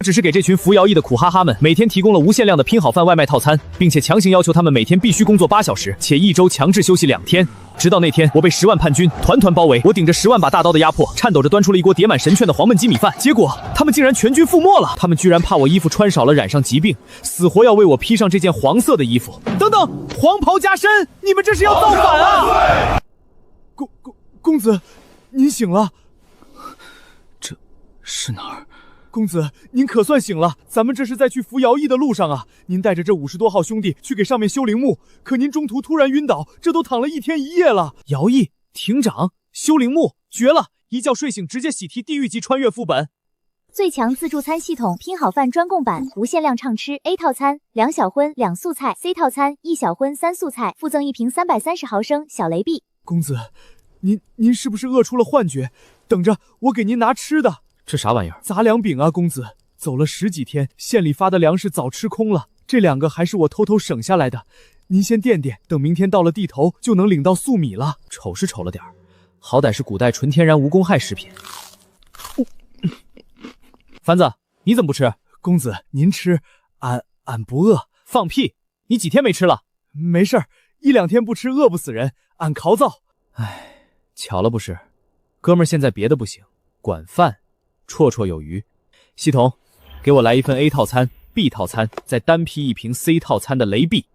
只是给这群服徭役的苦哈哈们每天提供了无限量的拼好饭外卖套餐，并且强行要求他们每天必须工作8小时，且1周强制休息2天。直到那天，我被10万叛军团团包围，我顶着10万把大刀的压迫，颤抖着端出了一锅叠满神券的黄焖鸡米饭。结果他们竟然全军覆没了！他们居然怕我衣服穿少了染上疾病，死活要为我披上这件黄色的衣服。等等，黄袍加身，你们这是要造反啊！公子，您醒了。这是哪儿？公子，您可算醒了，咱们这是在去服徭役的路上啊！您带着这50多号兄弟去给上面修陵墓，可您中途突然晕倒，这都躺了1天1夜了。徭役、亭长、修陵墓，绝了！一觉睡醒，直接喜提地狱级穿越副本。最强自助餐系统拼好饭专供版，无限量畅吃 A 套餐2小荤2素菜 ，C 套餐1小荤3素菜，附赠1瓶330毫升小雷碧。公子，您是不是饿出了幻觉？等着，我给您拿吃的。这啥玩意儿？杂粮饼啊，公子，走了10几天，县里发的粮食早吃空了，这2个还是我偷偷省下来的，您先垫垫，等明天到了地头就能领到粟米了。丑是丑了点儿，好歹是古代纯天然无公害食品。凡子，你怎么不吃？公子您吃，俺不饿。放屁！你几天没吃了？没事儿，1、2天不吃饿不死人，俺扛造。唉，巧了不是，哥们儿现在别的不行，管饭绰绰有余。系统，给我来一份 A 套餐 B 套餐，再单批1瓶 C 套餐的雷碧。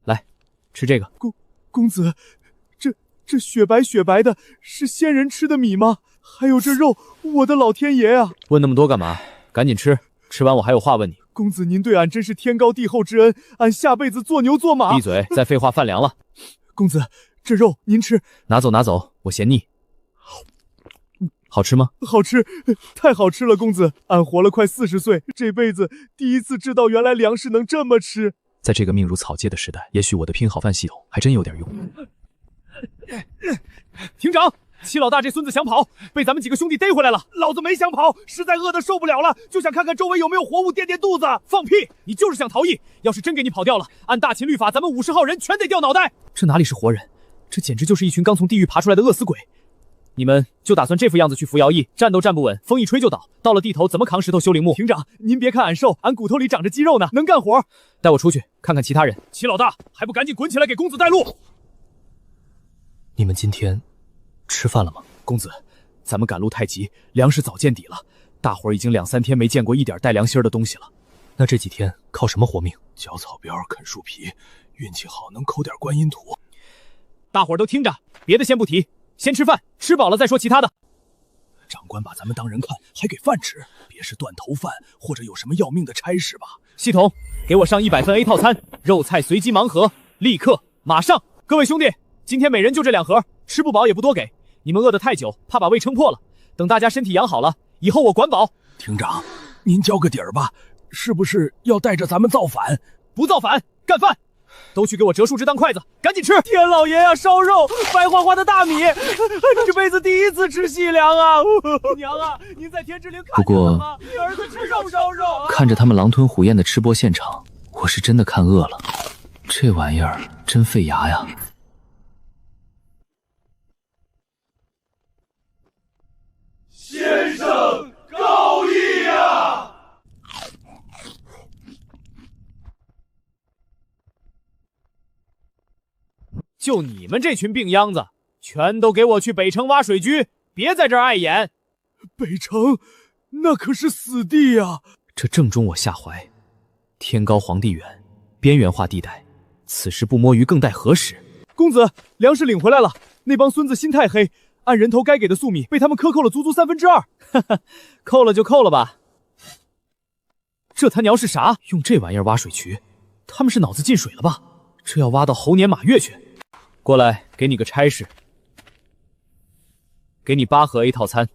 来，吃这个。公子，这雪白雪白的，是仙人吃的米吗？还有这肉，我的老天爷啊！问那么多干嘛？赶紧吃，吃完我还有话问你。公子您对俺真是天高地厚之恩，俺下辈子做牛做马。闭嘴，再废话饭凉了。公子，这肉您吃。拿走拿走，我嫌腻。好吃吗？好吃，太好吃了，公子！俺活了快40岁，这辈子第一次知道原来粮食能这么吃。在这个命如草芥的时代，也许我的拼好饭系统还真有点用。亭长，七老大这孙子想跑，被咱们几个兄弟逮回来了。老子没想跑，实在饿得受不了了，就想看看周围有没有活物垫垫肚子。放屁！你就是想逃逸。要是真给你跑掉了，按大秦律法，咱们50号人全得掉脑袋。这哪里是活人，这简直就是一群刚从地狱爬出来的饿死鬼。你们就打算这副样子去服徭役，站都站不稳，风一吹就倒。到了地头怎么扛石头修陵墓？亭长，您别看俺瘦，俺骨头里长着肌肉呢，能干活。带我出去看看其他人。齐老大，还不赶紧滚起来给公子带路！你们今天吃饭了吗？公子，咱们赶路太急，粮食早见底了，大伙儿已经2、3天没见过一点带良心的东西了。那这几天靠什么活命？嚼草边啃树皮，运气好能抠点观音土。大伙儿都听着，别的先不提，先吃饭，吃饱了再说其他的。长官把咱们当人看，还给饭吃，别是断头饭或者有什么要命的差事吧？系统，给我上100份 A 套餐，肉菜随机盲盒，立刻马上！各位兄弟，今天每人就这2盒，吃不饱也不多给。你们饿得太久，怕把胃撑破了。等大家身体养好了，以后我管饱。厅长，您交个底儿吧，是不是要带着咱们造反？不造反，干饭！都去给我折树枝当筷子，赶紧吃！天老爷呀，烧肉，白花花的大米，这辈子第一次吃细粮啊！娘啊，您在天之灵看见了吗？你儿子吃肉烧肉啊！看着他们狼吞虎咽的吃播现场，我是真的看饿了。这玩意儿真费牙呀！先生高义呀！就你们这群病秧子，全都给我去北城挖水居，别在这儿碍眼。北城，那可是死地呀！这正中我下怀。天高皇帝远，边缘化地带，此时不摸鱼更待何时？公子，粮食领回来了，那帮孙子心太黑，按人头该给的粟米被他们克扣了足足2/3。哈哈，扣了就扣了吧。这他娘是啥？用这玩意儿挖水渠？他们是脑子进水了吧？这要挖到猴年马月去。过来，给你个差事，给你8盒 A 套餐，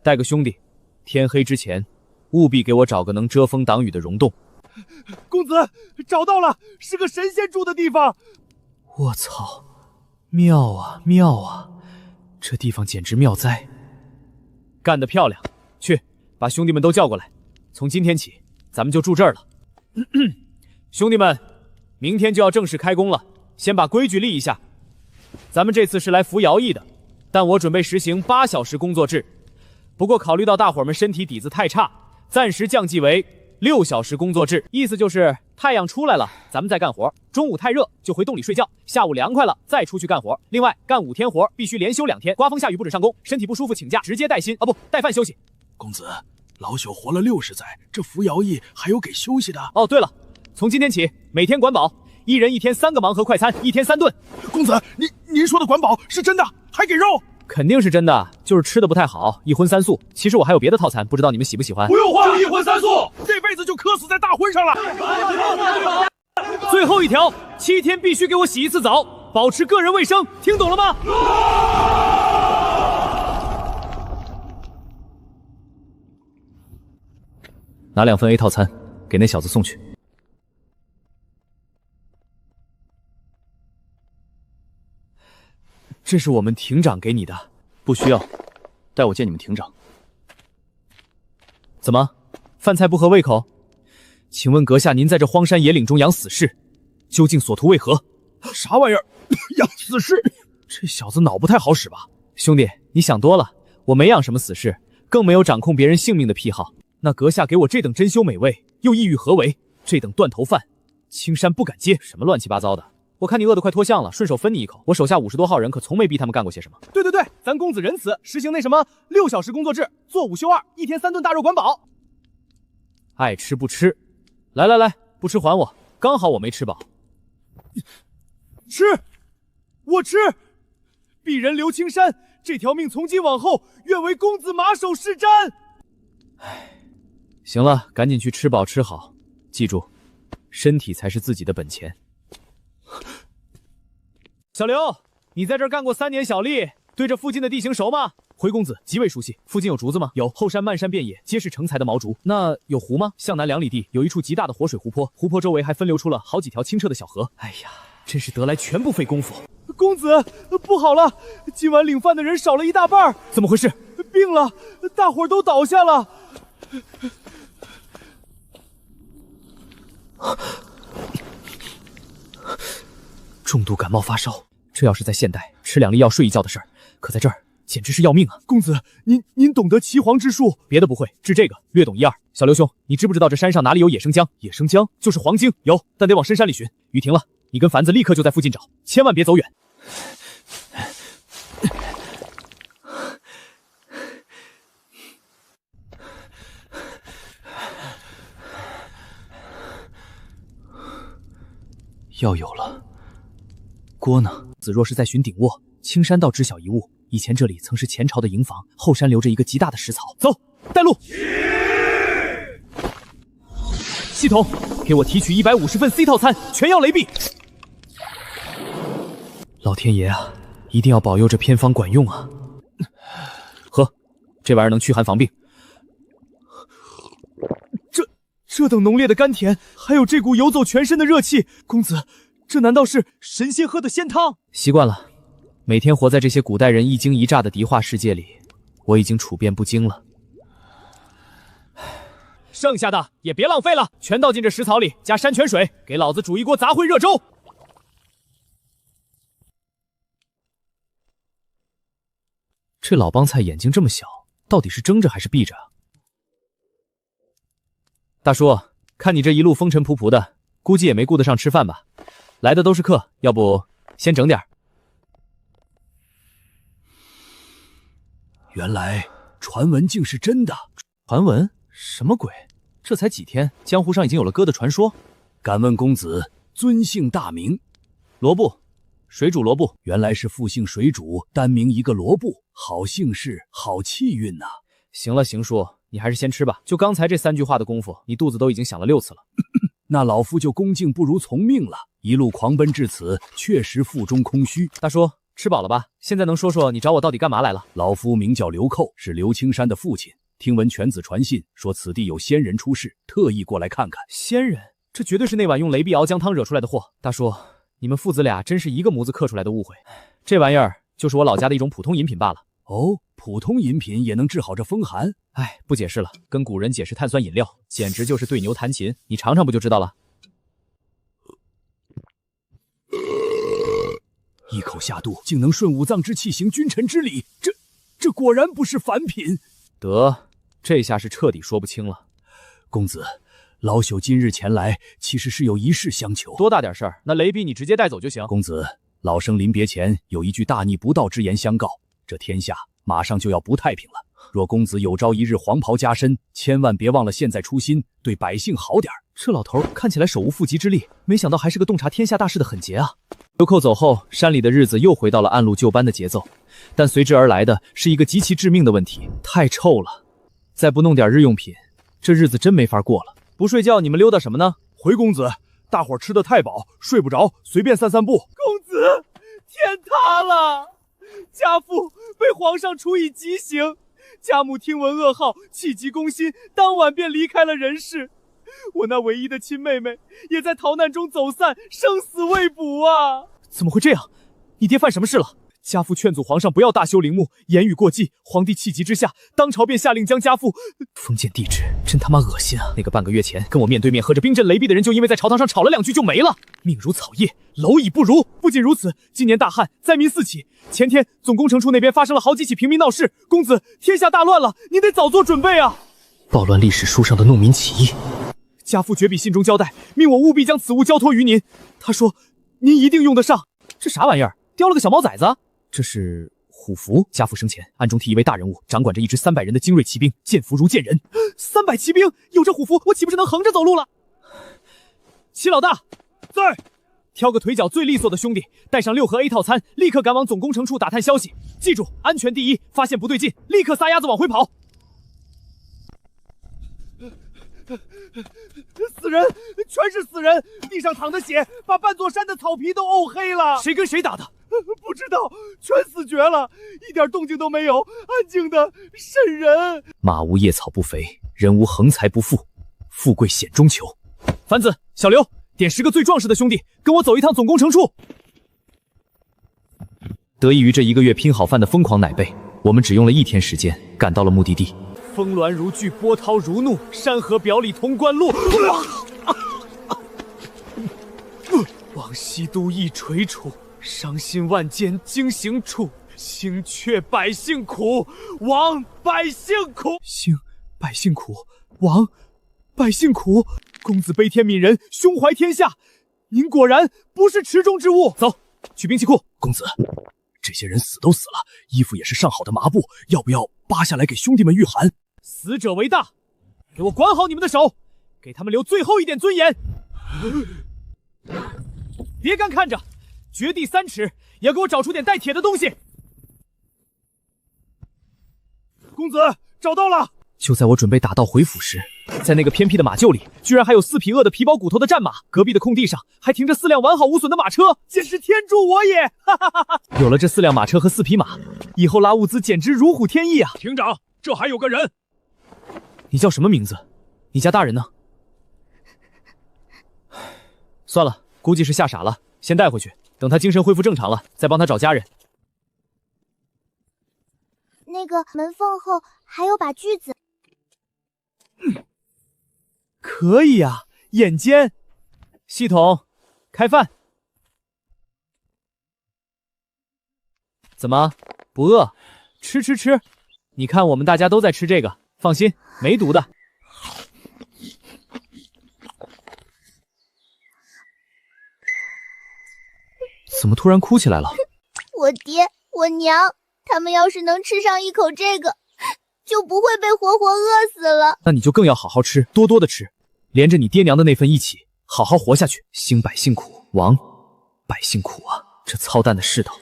带个兄弟，天黑之前，务必给我找个能遮风挡雨的溶洞。公子，找到了，是个神仙住的地方。我操，妙啊妙啊，这地方简直妙哉！干得漂亮，去把兄弟们都叫过来，从今天起，咱们就住这儿了。兄弟们，明天就要正式开工了，先把规矩立一下。咱们这次是来服徭役的，但我准备实行8小时工作制，不过考虑到大伙儿们身体底子太差，暂时降级为6小时工作制，意思就是太阳出来了，咱们再干活；中午太热就回洞里睡觉，下午凉快了再出去干活。另外，干5天活必须连休2天，刮风下雨不准上工，身体不舒服请假直接带薪啊不带饭休息。公子，老朽活了60载，这服徭役还有给休息的。哦，对了，从今天起每天管饱，1人1天3个盲盒快餐，1天3顿。公子，您说的管饱是真的，还给肉？肯定是真的，就是吃的不太好，1荤3素。其实我还有别的套餐，不知道你们喜不喜欢？不用换，1荤3素，这辈子就磕死在大荤上了。最后一条，7天必须给我洗1次澡，保持个人卫生，听懂了吗？拿2份 A 套餐给那小子送去。这是我们庭长给你的。不需要，带我见你们庭长。怎么，饭菜不合胃口？请问阁下，您在这荒山野岭中养死士，究竟所图为何？啥玩意儿？养死士？这小子脑不太好使吧？兄弟，你想多了，我没养什么死士，更没有掌控别人性命的癖好。那阁下给我这等珍馐美味，又意欲何为？这等断头饭，青山不敢接。什么乱七八糟的？我看你饿得快脱相了，顺手分你一口。我手下50多号人，可从没逼他们干过些什么。对，咱公子仁慈，实行那什么6小时工作制，做5休2，1天3顿大肉管饱。爱吃不吃，来，不吃还我，刚好我没吃饱。吃，我吃。鄙人刘青山，这条命从今往后愿为公子马首是瞻。行了，赶紧去吃饱吃好，记住，身体才是自己的本钱。小刘，你在这儿干过3年小吏，对这附近的地形熟吗？回公子极为熟悉。附近有竹子吗？有，后山漫山遍野，皆是成材的毛竹。那有湖吗？向南2里地有一处极大的活水湖泊，湖泊周围还分流出了好几条清澈的小河。哎呀，真是得来全不费功夫。公子，不好了，今晚领饭的人少了1大半。怎么回事？病了，大伙儿都倒下了。重度感冒发烧，这要是在现代，吃2粒药睡一觉的事儿，可在这儿简直是要命啊！公子，您懂得岐黄之术？别的不会，治这个略懂1二。小刘兄，你知不知道这山上哪里有野生姜？野生姜就是黄精，有，但得往深山里寻。雨停了，你跟凡子立刻就在附近找，千万别走远。药有了，锅呢？子若是在寻鼎卧，青山道知晓一物。以前这里曾是前朝的营房，后山留着一个极大的石槽。走，带路。系统，给我提取150份 C 套餐，全要雷碧。老天爷啊，一定要保佑这偏方管用啊！喝，这玩意儿能驱寒防病。这等浓烈的甘甜，还有这股游走全身的热气，公子，这难道是神仙喝的仙汤？习惯了，每天活在这些古代人一惊一乍的敌话世界里，我已经处变不惊了。剩下的也别浪费了，全倒进这食槽里，加山泉水，给老子煮一锅杂烩热粥。这老帮菜眼睛这么小，到底是睁着还是闭着啊？大叔，看你这一路风尘仆仆的，估计也没顾得上吃饭吧？来的都是客，要不先整点。原来传闻竟是真的。传闻？什么鬼？这才几天，江湖上已经有了哥的传说。敢问公子尊姓大名？罗布，水煮罗布。原来是复姓水煮，单名一个罗布，好姓氏，好气运呐。行了，行叔，你还是先吃吧。就刚才这3句话的功夫，你肚子都已经响了6次了。那老夫就恭敬不如从命了。一路狂奔至此，确实腹中空虚。大叔，吃饱了吧？现在能说说你找我到底干嘛来了？老夫名叫刘寇，是刘青山的父亲。听闻犬子传信，说此地有仙人出世，特意过来看看。仙人？这绝对是那碗用雷碧熬姜汤惹出来的祸。大叔，你们父子俩真是一个模子刻出来的误会。这玩意儿就是我老家的一种普通饮品罢了。哦，普通饮品也能治好这风寒？哎，不解释了，跟古人解释碳酸饮料，简直就是对牛弹琴。你尝尝不就知道了。一口下肚，竟能顺五脏之气行君臣之礼，这果然不是凡品。得，这下是彻底说不清了。公子，老朽今日前来，其实是有一事相求。多大点事儿？那雷碧你直接带走就行。公子，老生临别前有一句大逆不道之言相告：这天下马上就要不太平了。若公子有朝一日黄袍加身，千万别忘了现在初心，对百姓好点儿。这老头看起来手无缚鸡之力，没想到还是个洞察天下大事的狠劫啊！流寇走后，山里的日子又回到了按路就班的节奏，但随之而来的是一个极其致命的问题：太臭了。再不弄点日用品，这日子真没法过了。不睡觉，你们溜达什么呢？回公子，大伙儿吃得太饱，睡不着，随便散散步。公子，天塌了！家父被皇上处以极刑，家母听闻噩耗，气急攻心，当晚便离开了人世。我那唯一的亲妹妹也在逃难中走散，生死未卜啊！怎么会这样？你爹犯什么事了？家父劝阻皇上不要大修陵墓，言语过激，皇帝气急之下，当朝便下令将家父封建帝制，真他妈恶心啊！那个半个月前跟我面对面喝着冰镇雷碧的人，就因为在朝堂上吵了2句就没了，命如草叶，蝼蚁不如。不仅如此，今年大旱，灾民四起，前天总工程处那边发生了好几起平民闹事，公子，天下大乱了，您得早做准备啊！暴乱历史书上的农民起义。家父绝笔信中交代，命我务必将此物交托于您。他说，您一定用得上。这啥玩意儿？叼了个小毛崽子？这是虎符。家父生前暗中替一位大人物掌管着一支300人的精锐骑兵，剑符如剑人。300骑兵，有这虎符，我岂不是能横着走路了？齐老大，在。挑个腿脚最利索的兄弟，带上6盒 A 套餐，立刻赶往总工程处打探消息。记住，安全第一，发现不对劲，立刻撒丫子往回跑。死人，全是死人，地上淌的血把半座山的草皮都沤黑了。谁跟谁打的？不知道，全死绝了，一点动静都没有，安静的瘆人。马无夜草不肥，人无横财不富，富贵险中求。樊子、小刘，点10个最壮实的兄弟，跟我走一趟总工程处。得益于这1个月拼好饭的疯狂奶贝，我们只用了1天时间赶到了目的地。峰峦如聚，波涛如怒，山河表里同关路。往西都一垂楚，伤心万间惊醒处。兴却百姓苦，亡百姓苦。兴百姓苦，亡百姓苦。公子悲天悯人，胸怀天下，您果然不是池中之物。走，去兵器库。公子，这些人死都死了，衣服也是上好的麻布，要不要扒下来给兄弟们御寒？死者为大，给我管好你们的手，给他们留最后一点尊严。别干看着，掘地3尺，也要给我找出点带铁的东西。公子，找到了！就在我准备打道回府时，在那个偏僻的马厩里，居然还有4匹饿得皮包骨头的战马，隔壁的空地上还停着4辆完好无损的马车，简直天助我也！哈哈哈哈！有了这4辆马车和4匹马，以后拉物资简直如虎添翼啊！厅长，这还有个人。你叫什么名字？你家大人呢？算了，估计是吓傻了，先带回去，等他精神恢复正常了，再帮他找家人。那个门缝后还有把锯子。可以啊，眼尖。系统，开饭。怎么，不饿？吃吃吃！你看我们大家都在吃这个，放心，没毒的。怎么突然哭起来了？我爹，我娘，他们要是能吃上一口这个，就不会被活活饿死了。那你就更要好好吃，多多的吃，连着你爹娘的那份一起，好好活下去。兴百姓苦，亡百姓苦啊！这操蛋的世道。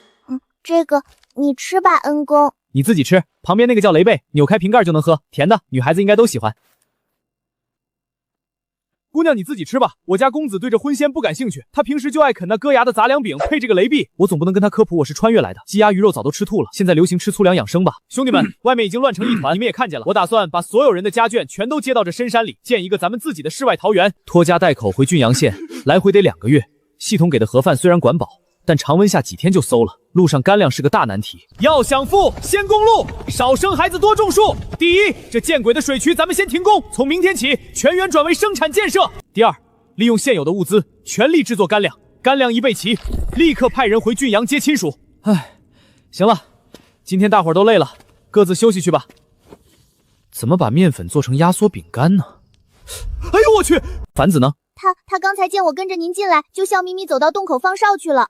这个你吃吧，恩公。你自己吃，旁边那个叫雷贝，扭开瓶盖就能喝，甜的，女孩子应该都喜欢。姑娘，你自己吃吧。我家公子对这荤鲜不感兴趣，他平时就爱啃那硌牙的杂粮饼，配这个雷碧。我总不能跟他科普我是穿越来的，鸡鸭鱼肉早都吃吐了，现在流行吃粗粮养生吧。兄弟们，外面已经乱成一团，你们也看见了。我打算把所有人的家眷全都接到这深山里，建一个咱们自己的世外桃源。拖家带口回郡阳县，来回得2个月。系统给的盒饭虽然管饱，但常温下几天就馊了，路上干粮是个大难题。要想富，先公路，少生孩子，多种树。第一，这见鬼的水渠咱们先停工，从明天起全员转为生产建设。第二，利用现有的物资，全力制作干粮。干粮一备齐，立刻派人回郡阳接亲属。唉，行了，今天大伙儿都累了，各自休息去吧。怎么把面粉做成压缩饼干呢？哎呦我去！凡子呢？他刚才见我跟着您进来，就笑眯眯走到洞口放哨去了。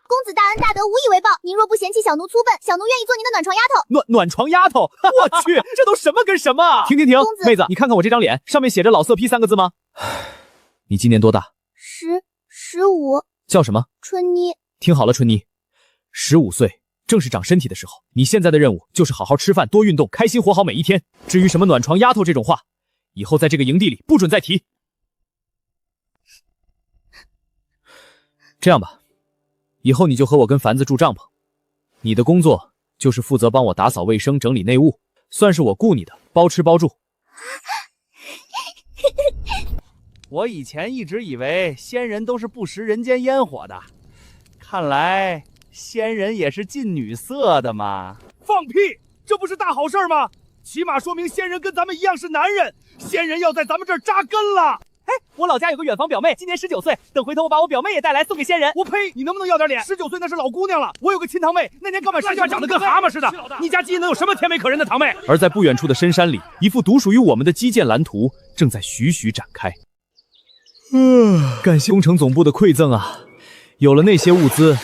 公子大恩大德，无以为报。您若不嫌弃小奴粗笨，小奴愿意做您的暖床丫头。暖床丫头？我去，这都什么跟什么啊！停，妹子，你看看我这张脸，上面写着老色批3个字吗？你今年多大？15。叫什么？春妮。听好了，春妮，15岁正是长身体的时候。你现在的任务就是好好吃饭，多运动，开心活好每一天。至于什么暖床丫头这种话，以后在这个营地里不准再提。这样吧，以后你就和我跟凡子住帐篷，你的工作就是负责帮我打扫卫生、整理内务，算是我雇你的，包吃包住。我以前一直以为仙人都是不食人间烟火的，看来仙人也是近女色的嘛。放屁！这不是大好事吗？起码说明仙人跟咱们一样是男人，仙人要在咱们这儿扎根了。哎，我老家有个远房表妹，今年19岁，等回头我把我表妹也带来送给仙人。我呸！你能不能要点脸？19岁那是老姑娘了。我有个亲堂妹，那年刚满10岁，长得跟蛤蟆似的。你家基因能有什么甜美可人的堂妹？而在不远处的深山里，一幅独属于我们的基建蓝图正在徐徐展开。感谢工程总部的馈赠啊！有了那些物资，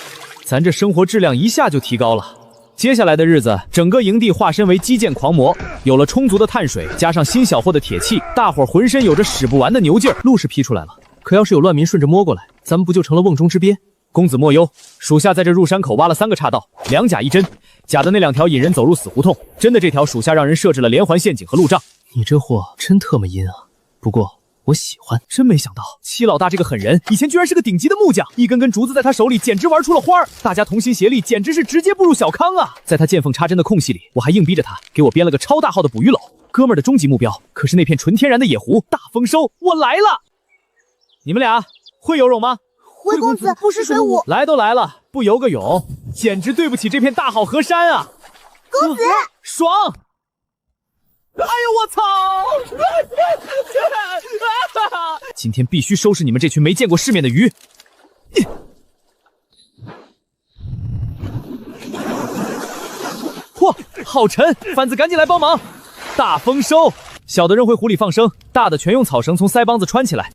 咱这生活质量一下就提高了。接下来的日子，整个营地化身为基建狂魔，有了充足的碳水，加上新缴获的铁器，大伙儿浑身有着使不完的牛劲儿。路是劈出来了，可要是有乱民顺着摸过来，咱们不就成了瓮中之鳖？公子莫忧，属下在这入山口挖了3个岔道，2甲1真，假的那2条引人走入死胡同，真的这条属下让人设置了连环陷阱和路障。你这货真特么阴啊！不过我喜欢，真没想到七老大这个狠人，以前居然是个顶级的木匠，一根根竹子在他手里简直玩出了花儿，大家同心协力，简直是直接步入小康啊！在他见缝插针的空隙里，我还硬逼着他给我编了个超大号的捕鱼篓。哥们儿的终极目标可是那片纯天然的野湖，大丰收！我来了！你们俩会游泳吗？回公子不识水舞，来都来了，不游个泳，简直对不起这片大好河山啊！公子，爽！哎呦我操！今天必须收拾你们这群没见过世面的鱼！嚯，好沉！番子赶紧来帮忙！大丰收！小的扔回湖里放生，大的全用草绳从腮帮子穿起来。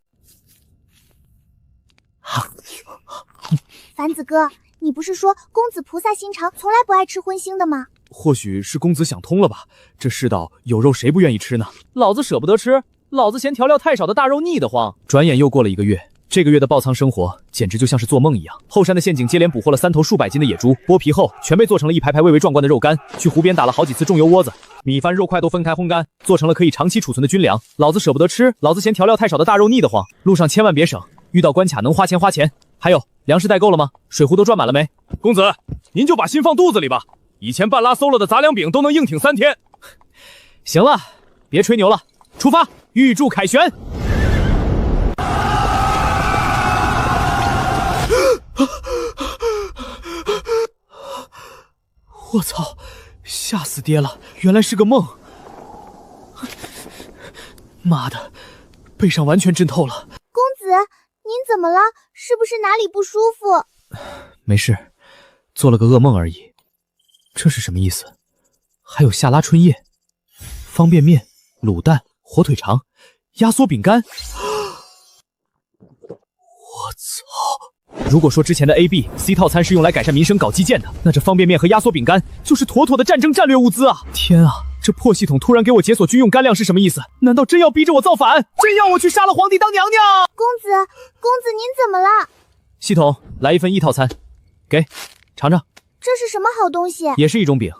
凡子哥，你不是说公子菩萨心肠，从来不爱吃荤腥的吗？或许是公子想通了吧，这世道有肉谁不愿意吃呢？老子舍不得吃，老子嫌调料太少的大肉腻得慌。转眼又过了1个月，这个月的爆仓生活简直就像是做梦一样。后山的陷阱接连捕获了3头数百斤的野猪，剥皮后全被做成了一排排蔚为壮观的肉干。去湖边打了好几次重油窝子，米饭肉块都分开烘干，做成了可以长期储存的军粮。老子舍不得吃，老子嫌调料太少的大肉腻得慌。路上千万别省，遇到关卡能花钱花钱。还有，粮食带够了吗？水壶都装满了没？公子，您就把心放肚子里吧。以前半拉馊了的杂粮饼都能硬挺3天。行了，别吹牛了，出发！预祝凯旋！我操！吓死爹了，原来是个梦。妈的，背上完全震透了。公子，您怎么了？是不是哪里不舒服？没事，做了个噩梦而已。这是什么意思？还有夏拉春叶、方便面、卤蛋、火腿肠、压缩饼干。我操！如果说之前的 A、B、C 套餐是用来改善民生、搞基建的，那这方便面和压缩饼干就是妥妥的战争战略物资啊！天啊，这破系统突然给我解锁军用干粮是什么意思？难道真要逼着我造反？真要我去杀了皇帝当娘娘？公子，您怎么了？系统，来1份1套餐，给，尝尝。这是什么好东西？也是一种饼，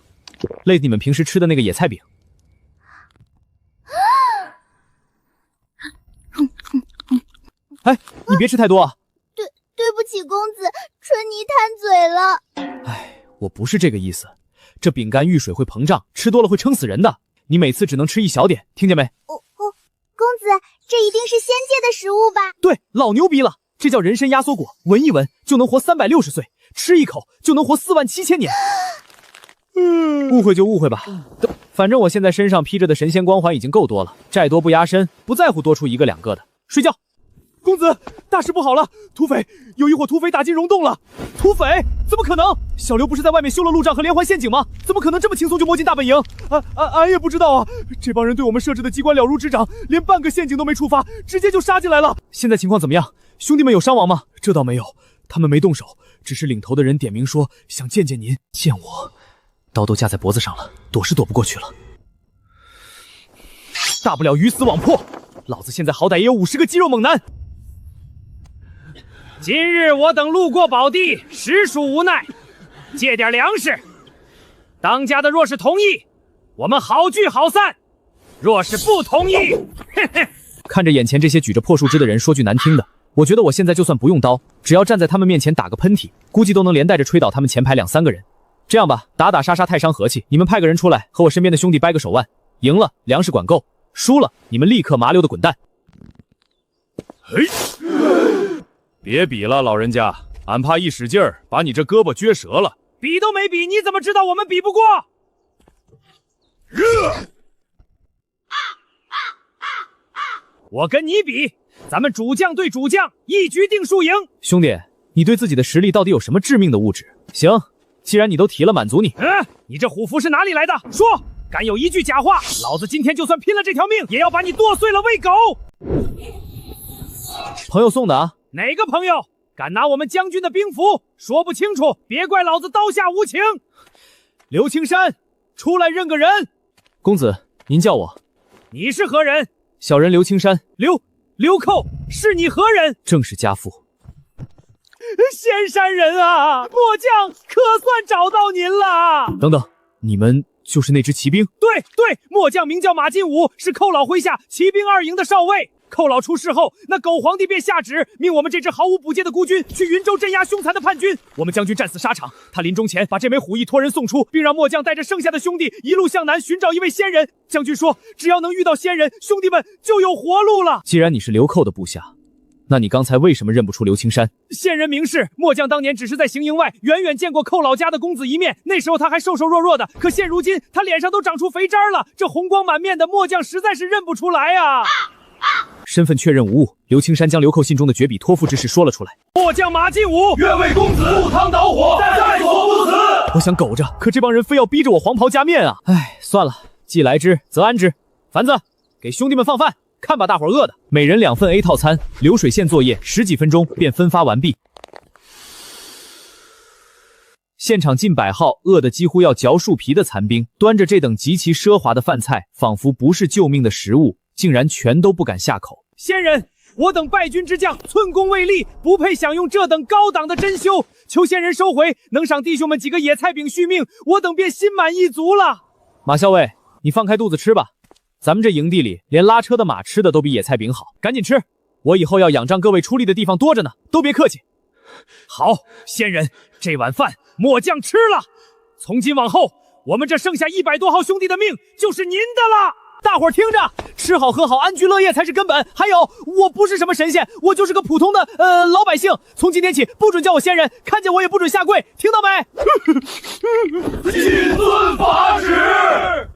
类你们平时吃的那个野菜饼。哎，你别吃太多啊！对不起，公子，春妮贪嘴了。哎，我不是这个意思，这饼干遇水会膨胀，吃多了会撑死人的。你每次只能吃一小点，听见没？公子，这一定是仙界的食物吧？对，老牛逼了，这叫人参压缩果，闻一闻就能活360岁，吃一口就能活47000年。误会就误会吧，反正我现在身上披着的神仙光环已经够多了，债多不压身，不在乎多出1个2个的。睡觉。公子，大事不好了！土匪有一伙土匪打进溶洞了！土匪？怎么可能？小刘不是在外面修了路障和连环陷阱吗？怎么可能这么轻松就摸进大本营？俺也不知道啊！这帮人对我们设置的机关了如指掌，连半个陷阱都没触发，直接就杀进来了。现在情况怎么样？兄弟们有伤亡吗？这倒没有，他们没动手，只是领头的人点名说想见见您。见我？刀都架在脖子上了，躲是躲不过去了。大不了鱼死网破，老子现在好歹也有50个肌肉猛男。今日我等路过宝地，实属无奈，借点粮食。当家的若是同意，我们好聚好散；若是不同意，嘿嘿。看着眼前这些举着破树枝的人，说句难听的，我觉得我现在就算不用刀，只要站在他们面前打个喷嚏，估计都能连带着吹倒他们前排2、3个人。这样吧，打打杀杀太伤和气，你们派个人出来和我身边的兄弟掰个手腕，赢了粮食管够，输了你们立刻麻溜的滚蛋。嘿，别比了，老人家，俺怕一使劲儿把你这胳膊撅折了。比都没比，你怎么知道我们比不过？我跟你比，咱们主将对主将，一局定输赢。兄弟，你对自己的实力到底有什么致命的物质？行，既然你都提了，满足你。你这虎符是哪里来的？说，敢有一句假话，老子今天就算拼了这条命，也要把你剁碎了喂狗。朋友送的啊。哪个朋友？敢拿我们将军的兵符？说不清楚，别怪老子刀下无情。刘青山，出来认个人。公子，您叫我。你是何人？小人刘青山。刘寇，是你何人？正是家父。仙山人啊，末将可算找到您了。等等，你们就是那支骑兵？对，末将名叫马进武，是寇老麾下骑兵2营的少尉。寇老出事后，那狗皇帝便下旨，命我们这支毫无补戒的孤军去云州镇压凶残的叛军。我们将军战死沙场，他临终前把这枚虎翼托人送出，并让末将带着剩下的兄弟一路向南寻找一位仙人。将军说，只要能遇到仙人，兄弟们就有活路了。既然你是刘寇的部下，那你刚才为什么认不出刘青山？仙人明示，末将当年只是在行营外远远见过寇老家的公子一面，那时候他还瘦瘦弱弱的，可现如今他脸上都长出肥渣了，这红光满面的，末将实在是认不出来啊。身份确认无误，刘青山将刘寇信中的绝笔托付之事说了出来。末将马进武愿为公子赴汤蹈火，在所不辞。我想苟着，可这帮人非要逼着我黄袍加面啊！唉，算了，既来之则安之。凡子，给兄弟们放饭，看把大伙饿的。每人2份 A 套餐，流水线作业10几分钟便分发完毕。现场近100号饿得几乎要嚼树皮的残兵，端着这等极其奢华的饭菜，仿佛不是救命的食物，竟然全都不敢下口。仙人，我等败军之将，寸功未立，不配享用这等高档的珍馐，求仙人收回，能赏弟兄们几个野菜饼续命，我等便心满意足了。马校尉，你放开肚子吃吧，咱们这营地里连拉车的马吃的都比野菜饼好，赶紧吃，我以后要仰仗各位出力的地方多着呢，都别客气。好，仙人，这碗饭末将吃了，从今往后，我们这剩下100多号兄弟的命就是您的了。大伙儿听着，吃好喝好安居乐业才是根本。还有，我不是什么神仙，我就是个普通的老百姓。从今天起，不准叫我仙人，看见我也不准下跪，听到没？谨遵法旨。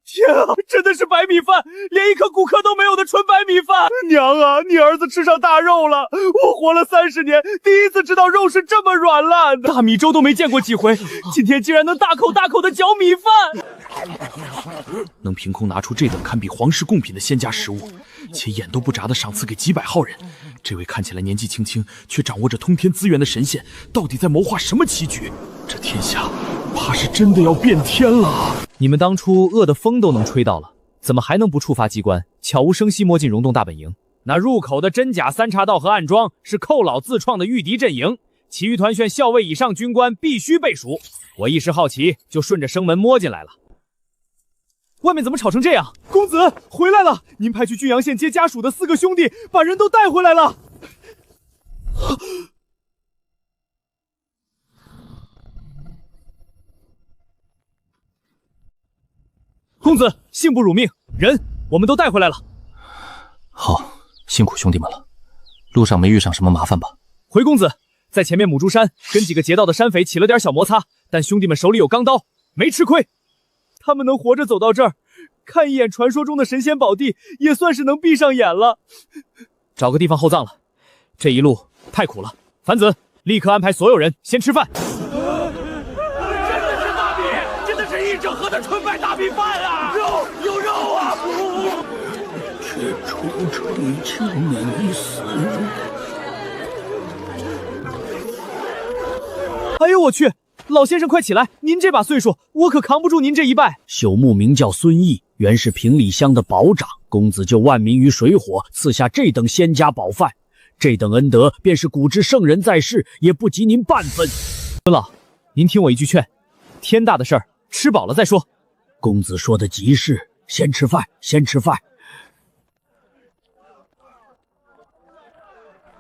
天啊，真的是白米饭，连一颗骨壳都没有的纯白米饭！娘啊，你儿子吃上大肉了！我活了30年，第一次知道肉是这么软烂的，大米粥都没见过几回，今天竟然能大口大口的嚼米饭！能凭空拿出这等堪比皇室贡品的仙家食物，且眼都不眨的赏赐给几百号人，这位看起来年纪轻轻却掌握着通天资源的神仙，到底在谋划什么棋局？这天下怕是真的要变天了。你们当初饿得风都能吹到了，怎么还能不触发机关，悄无声息摸进溶洞大本营？那入口的真假3岔道和暗桩是寇老自创的御敌阵营，其余团选校尉以上军官必须被属。我一时好奇，就顺着生门摸进来了。外面怎么吵成这样？公子回来了，您派去郡阳县接家属的4个兄弟，把人都带回来了。公子，幸不辱命，人我们都带回来了。好，辛苦兄弟们了，路上没遇上什么麻烦吧？回公子，在前面母猪山跟几个劫道的山匪起了点小摩擦，但兄弟们手里有钢刀，没吃亏。他们能活着走到这儿，看一眼传说中的神仙宝地，也算是能闭上眼了。找个地方厚葬了，这一路太苦了。樊子，立刻安排所有人先吃饭。真的是一整盒的纯白大米饭啊！有肉啊！却出城救你一死。哎呦我去！老先生快起来，您这把岁数，我可扛不住您这一拜。朽木名叫孙毅，原是平里乡的保长，公子就万民于水火，赐下这等仙家宝饭，这等恩德，便是古之圣人在世，也不及您半分。孙老，您听我一句劝，天大的事儿，吃饱了再说。公子说的极是，先吃饭，先吃饭。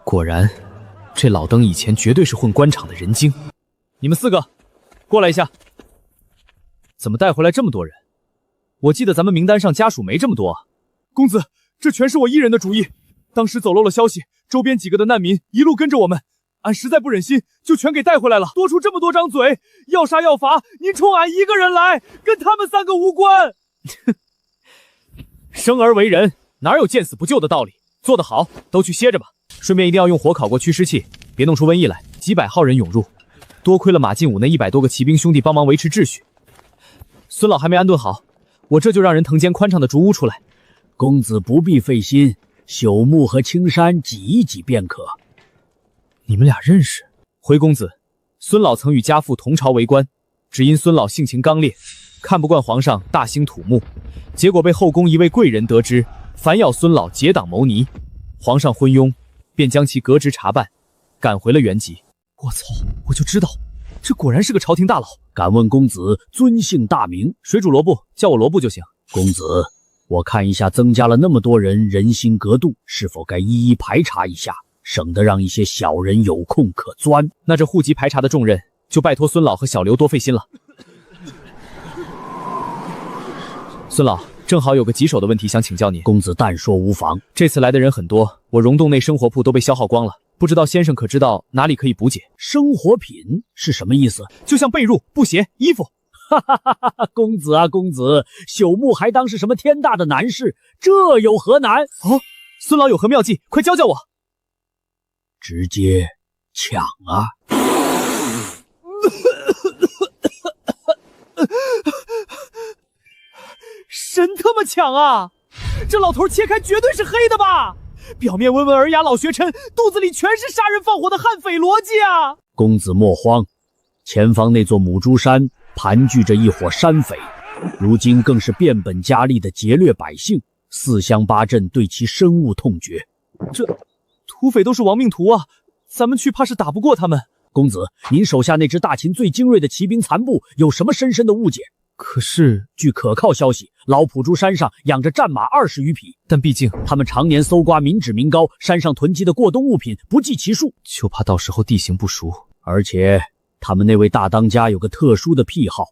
果然，这老登以前绝对是混官场的人精。你们4个，过来一下。怎么带回来这么多人？我记得咱们名单上家属没这么多啊。公子，这全是我一人的主意。当时走漏了消息，周边几个的难民一路跟着我们，俺实在不忍心，就全给带回来了。多出这么多张嘴，要杀要罚，您冲俺一个人来，跟他们3个无关。生而为人，哪有见死不救的道理？做得好，都去歇着吧。顺便一定要用火烤过驱尸器，别弄出瘟疫来。几百号人涌入，多亏了马进武那100多个骑兵兄弟帮忙维持秩序。孙老还没安顿好，我这就让人腾间宽敞的竹屋出来。公子不必费心，朽木和青山挤一挤便可。你们俩认识？回公子，孙老曾与家父同朝为官，只因孙老性情刚烈，看不惯皇上大兴土木，结果被后宫一位贵人得知，反咬孙老结党谋逆，皇上昏庸，便将其革职查办，赶回了原籍。我操！我就知道，这果然是个朝廷大佬。敢问公子尊姓大名？水煮萝卜，叫我萝卜就行。公子，我看一下增加了那么多人，人心隔肚，是否该一一排查一下，省得让一些小人有空可钻。那这户籍排查的重任，就拜托孙老和小刘多费心了。孙老，正好有个棘手的问题想请教您。公子但说无妨。这次来的人很多，我溶洞内生活铺都被消耗光了，不知道先生可知道哪里可以补给？生活品是什么意思？就像被褥、布鞋、衣服。哈哈哈哈！公子啊，公子，朽木还当是什么天大的难事，这有何难？哦，孙老有何妙计，快教教我。直接抢啊！神他妈抢啊！这老头切开绝对是黑的吧？表面温文尔雅老学琛，肚子里全是杀人放火的悍匪逻辑啊！公子莫慌，前方那座母猪山盘踞着一伙山匪，如今更是变本加厉的劫掠百姓，4乡8镇对其深恶痛绝。这土匪都是亡命徒啊，咱们去怕是打不过他们。公子，您手下那支大秦最精锐的骑兵残部有什么深深的误解？可是，据可靠消息，老普珠山上养着战马20余匹，但毕竟他们常年搜刮民脂民膏，山上囤积的过冬物品不计其数，就怕到时候地形不熟。而且他们那位大当家有个特殊的癖好，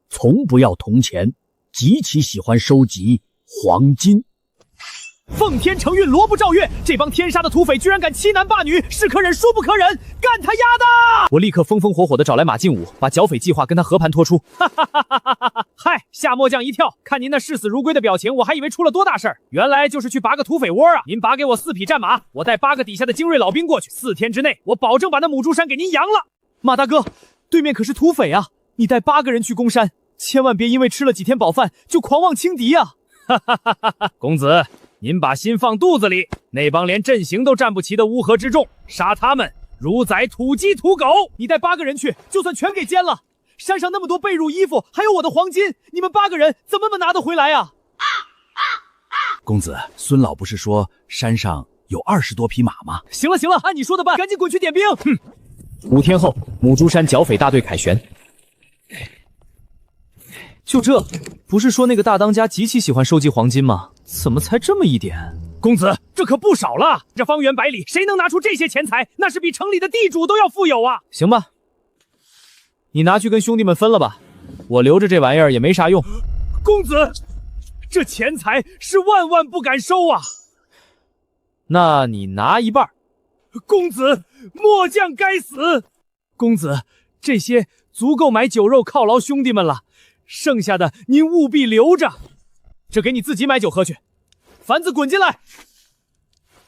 从不要铜钱，极其喜欢收集黄金。奉天承运，罗布诏曰，这帮天杀的土匪居然敢欺男霸女，是可忍孰不可忍，干他丫的！我立刻风风火火地找来马进武，把剿匪计划跟他和盘托出。哈哈哈哈哈哈！嗨，吓末将一跳，看您那视死如归的表情，我还以为出了多大事儿，原来就是去拔个土匪窝啊！您拔给我4匹战马，我带8个底下的精锐老兵过去，4天之内，我保证把那母猪山给您扬了。马大哥，对面可是土匪啊，你带8个人去攻山，千万别因为吃了几天饱饭就狂妄轻敌啊！哈哈哈哈哈！公子，您把心放肚子里，那帮连阵型都站不齐的乌合之众，杀他们如宰土鸡土狗。你带8个人去，就算全给歼了。山上那么多被褥衣服，还有我的黄金，你们8个人怎么拿得回来啊？公子，孙老不是说山上有20多匹马吗？行了行了，按你说的办，赶紧滚去点兵。哼！5天后，母猪山剿匪大队凯旋。就这，不是说那个大当家极其喜欢收集黄金吗？怎么才这么一点？公子，这可不少了。这方圆百里，谁能拿出这些钱财？那是比城里的地主都要富有啊！行吧，你拿去跟兄弟们分了吧，我留着这玩意儿也没啥用。公子，这钱财是万万不敢收啊！那你拿一半。公子，末将该死。公子，这些足够买酒肉犒劳兄弟们了。剩下的您务必留着。这给你自己买酒喝去。凡子滚进来，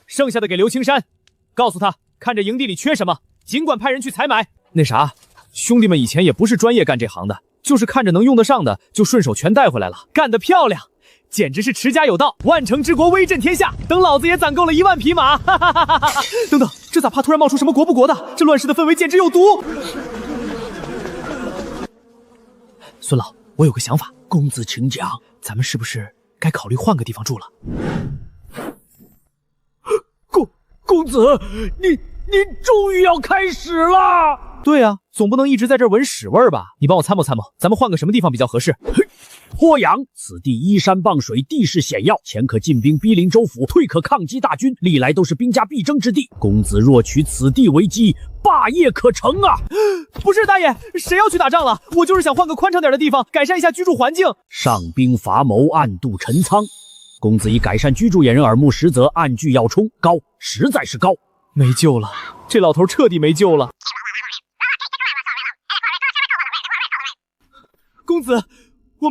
剩下的给刘青山，告诉他看着营地里缺什么，尽管派人去采买。那啥，兄弟们以前也不是专业干这行的，就是看着能用得上的，就顺手全带回来了。干得漂亮！简直是持家有道，万城之国威震天下。等老子也攒够了1万匹马，哈哈哈哈哈！等等，这咋怕突然冒出什么国不国的？这乱世的氛围简直有毒！孙老，我有个想法。公子请讲。咱们是不是该考虑换个地方住了？公子，你终于要开始了。对啊，总不能一直在这儿闻屎味儿吧？你帮我参谋参谋，咱们换个什么地方比较合适？鄱阳，此地依山傍水，地势险要，前可进兵逼临州府，退可抗击大军，历来都是兵家必争之地。公子若取此地为基，霸业可成啊！不是大爷，谁要去打仗了？我就是想换个宽敞点的地方，改善一下居住环境。上兵伐谋，暗度陈仓。公子以改善居住掩人耳目，实则暗具要冲，高，实在是高。没救了，这老头彻底没救了。公子，我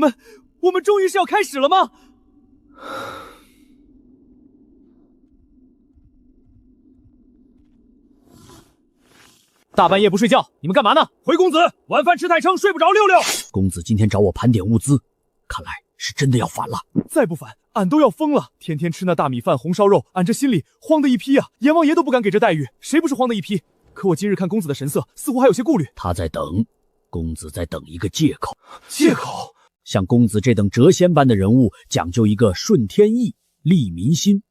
们终于是要开始了吗？大半夜不睡觉，你们干嘛呢？回公子，晚饭吃太撑，睡不着溜溜。公子今天找我盘点物资，看来是真的要反了。再不反，俺都要疯了！天天吃那大米饭、红烧肉，俺这心里慌的一批啊！阎王爷都不敢给这待遇，谁不是慌的一批？可我今日看公子的神色，似乎还有些顾虑。他在等，公子在等一个借口。借口？像公子这等谪仙般的人物，讲究一个顺天意、利民心。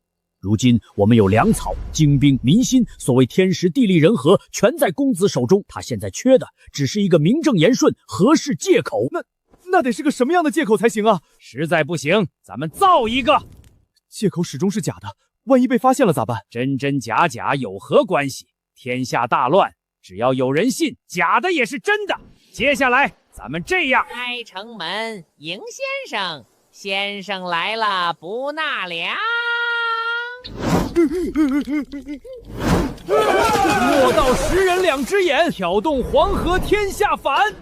如今我们有粮草、精兵、民心，所谓天时地利人和，全在公子手中。他现在缺的只是一个名正言顺、合适借口。那得是个什么样的借口才行啊？实在不行，咱们造一个。借口始终是假的，万一被发现了咋办？真真假假有何关系？天下大乱，只要有人信，假的也是真的。接下来咱们这样，开城门迎先生，先生来了不纳粮。莫道识人两只眼，挑动黄河天下反。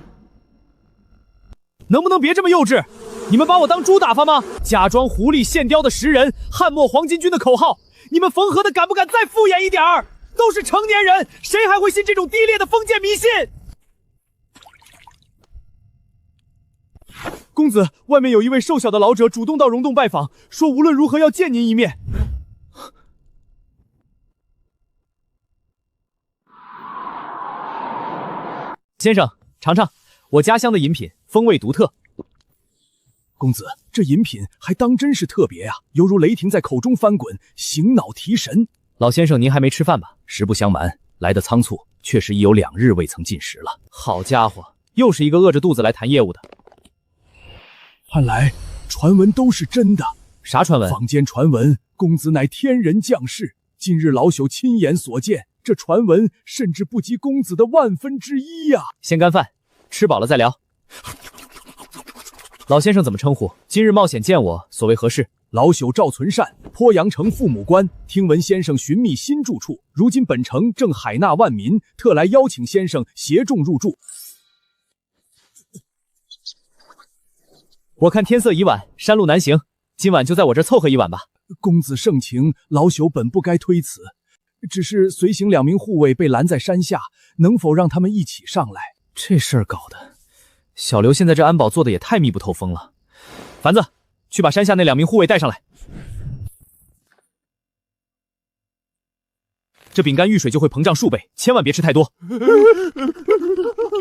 能不能别这么幼稚？你们把我当猪打发吗？假装狐狸现雕的识人，汉末黄巾军的口号，你们缝合的敢不敢再敷衍一点儿？都是成年人，谁还会信这种低劣的封建迷信？公子，外面有一位瘦小的老者主动到溶洞拜访，说无论如何要见您一面。先生，尝尝我家乡的饮品，风味独特。公子，这饮品还当真是特别啊，犹如雷霆在口中翻滚，醒脑提神。老先生，您还没吃饭吧？实不相瞒，来得仓促，确实已有2日未曾进食了。好家伙，又是一个饿着肚子来谈业务的。看来传闻都是真的。啥传闻？坊间传闻公子乃天人降世，今日老朽亲眼所见，这传闻甚至不及公子的1/1000呀！先干饭，吃饱了再聊。老先生怎么称呼？今日冒险见我，所谓何事？老朽赵存善，鄱阳城父母官，听闻先生寻觅新住处，如今本城正海纳万民，特来邀请先生携众入住。我看天色已晚，山路难行，今晚就在我这凑合一晚吧。公子盛情，老朽本不该推辞，只是随行2名护卫被拦在山下，能否让他们一起上来？这事儿搞的，小刘现在这安保做的也太密不透风了。凡子，去把山下那2名护卫带上来。这饼干遇水就会膨胀数倍，千万别吃太多。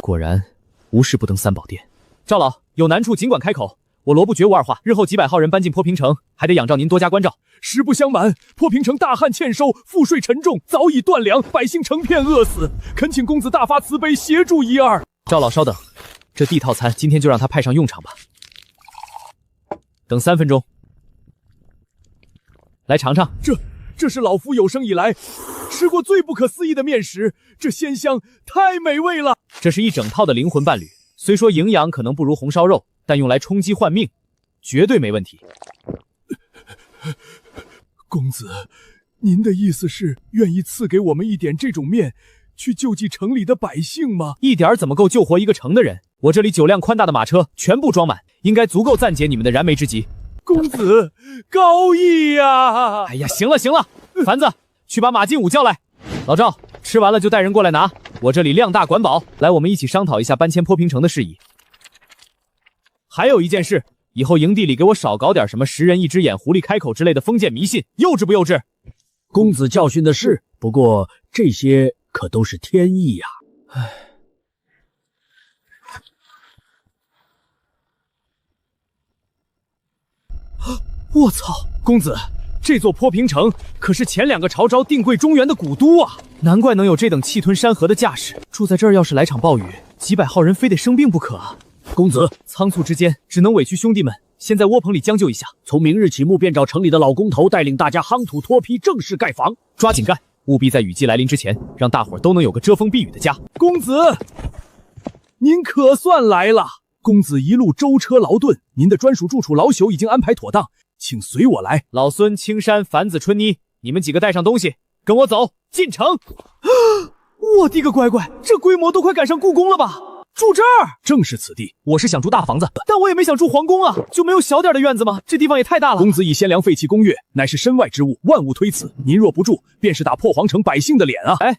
果然，无事不登三宝殿。赵老，有难处尽管开口，我罗不绝无二话。日后几百号人搬进坡平城，还得仰仗您多加关照。实不相瞒，坡平城大旱欠收，赋税沉重，早已断粮，百姓成片饿死，恳请公子大发慈悲，协助一二。赵老稍等，这地套餐今天就让他派上用场吧。等3分钟，来尝尝。这是老夫有生以来吃过最不可思议的面食，这鲜香太美味了。这是一整套的灵魂伴侣，虽说营养可能不如红烧肉，但用来充饥换命，绝对没问题。公子，您的意思是愿意赐给我们一点这种面，去救济城里的百姓吗？一点怎么够救活一个城的人？我这里9辆宽大的马车全部装满，应该足够暂解你们的燃眉之急。公子高义呀！哎呀，行了行了，凡子，去把马进武叫来。老赵，吃完了就带人过来拿，我这里量大管饱。来，我们一起商讨一下搬迁坡平城的事宜。还有一件事，以后营地里给我少搞点什么10人1只眼、狐狸开口之类的封建迷信，幼稚不幼稚？公子教训的是，不过这些可都是天意呀。唉。我操，公子，这座坡平城可是前2个朝朝定贵中原的古都啊，难怪能有这等气吞山河的架势。住在这儿，要是来场暴雨，几百号人非得生病不可啊！公子，仓促之间只能委屈兄弟们先在窝棚里将就一下。从明日起，木便找城里的老工头带领大家夯土脱坯，正式盖房。抓紧干，务必在雨季来临之前，让大伙儿都能有个遮风避雨的家。公子，您可算来了。公子一路舟车劳顿，您的专属住处老朽已经安排妥当，请随我来。老孙、青山、凡子、春妮，你们几个带上东西，跟我走进城。我的个乖乖，这规模都快赶上故宫了吧？住这儿？正是此地。我是想住大房子，但我也没想住皇宫啊，就没有小点的院子吗？这地方也太大了。公子以先良废弃宫钺，乃是身外之物，万物推辞。您若不住，便是打破皇城百姓的脸啊！哎，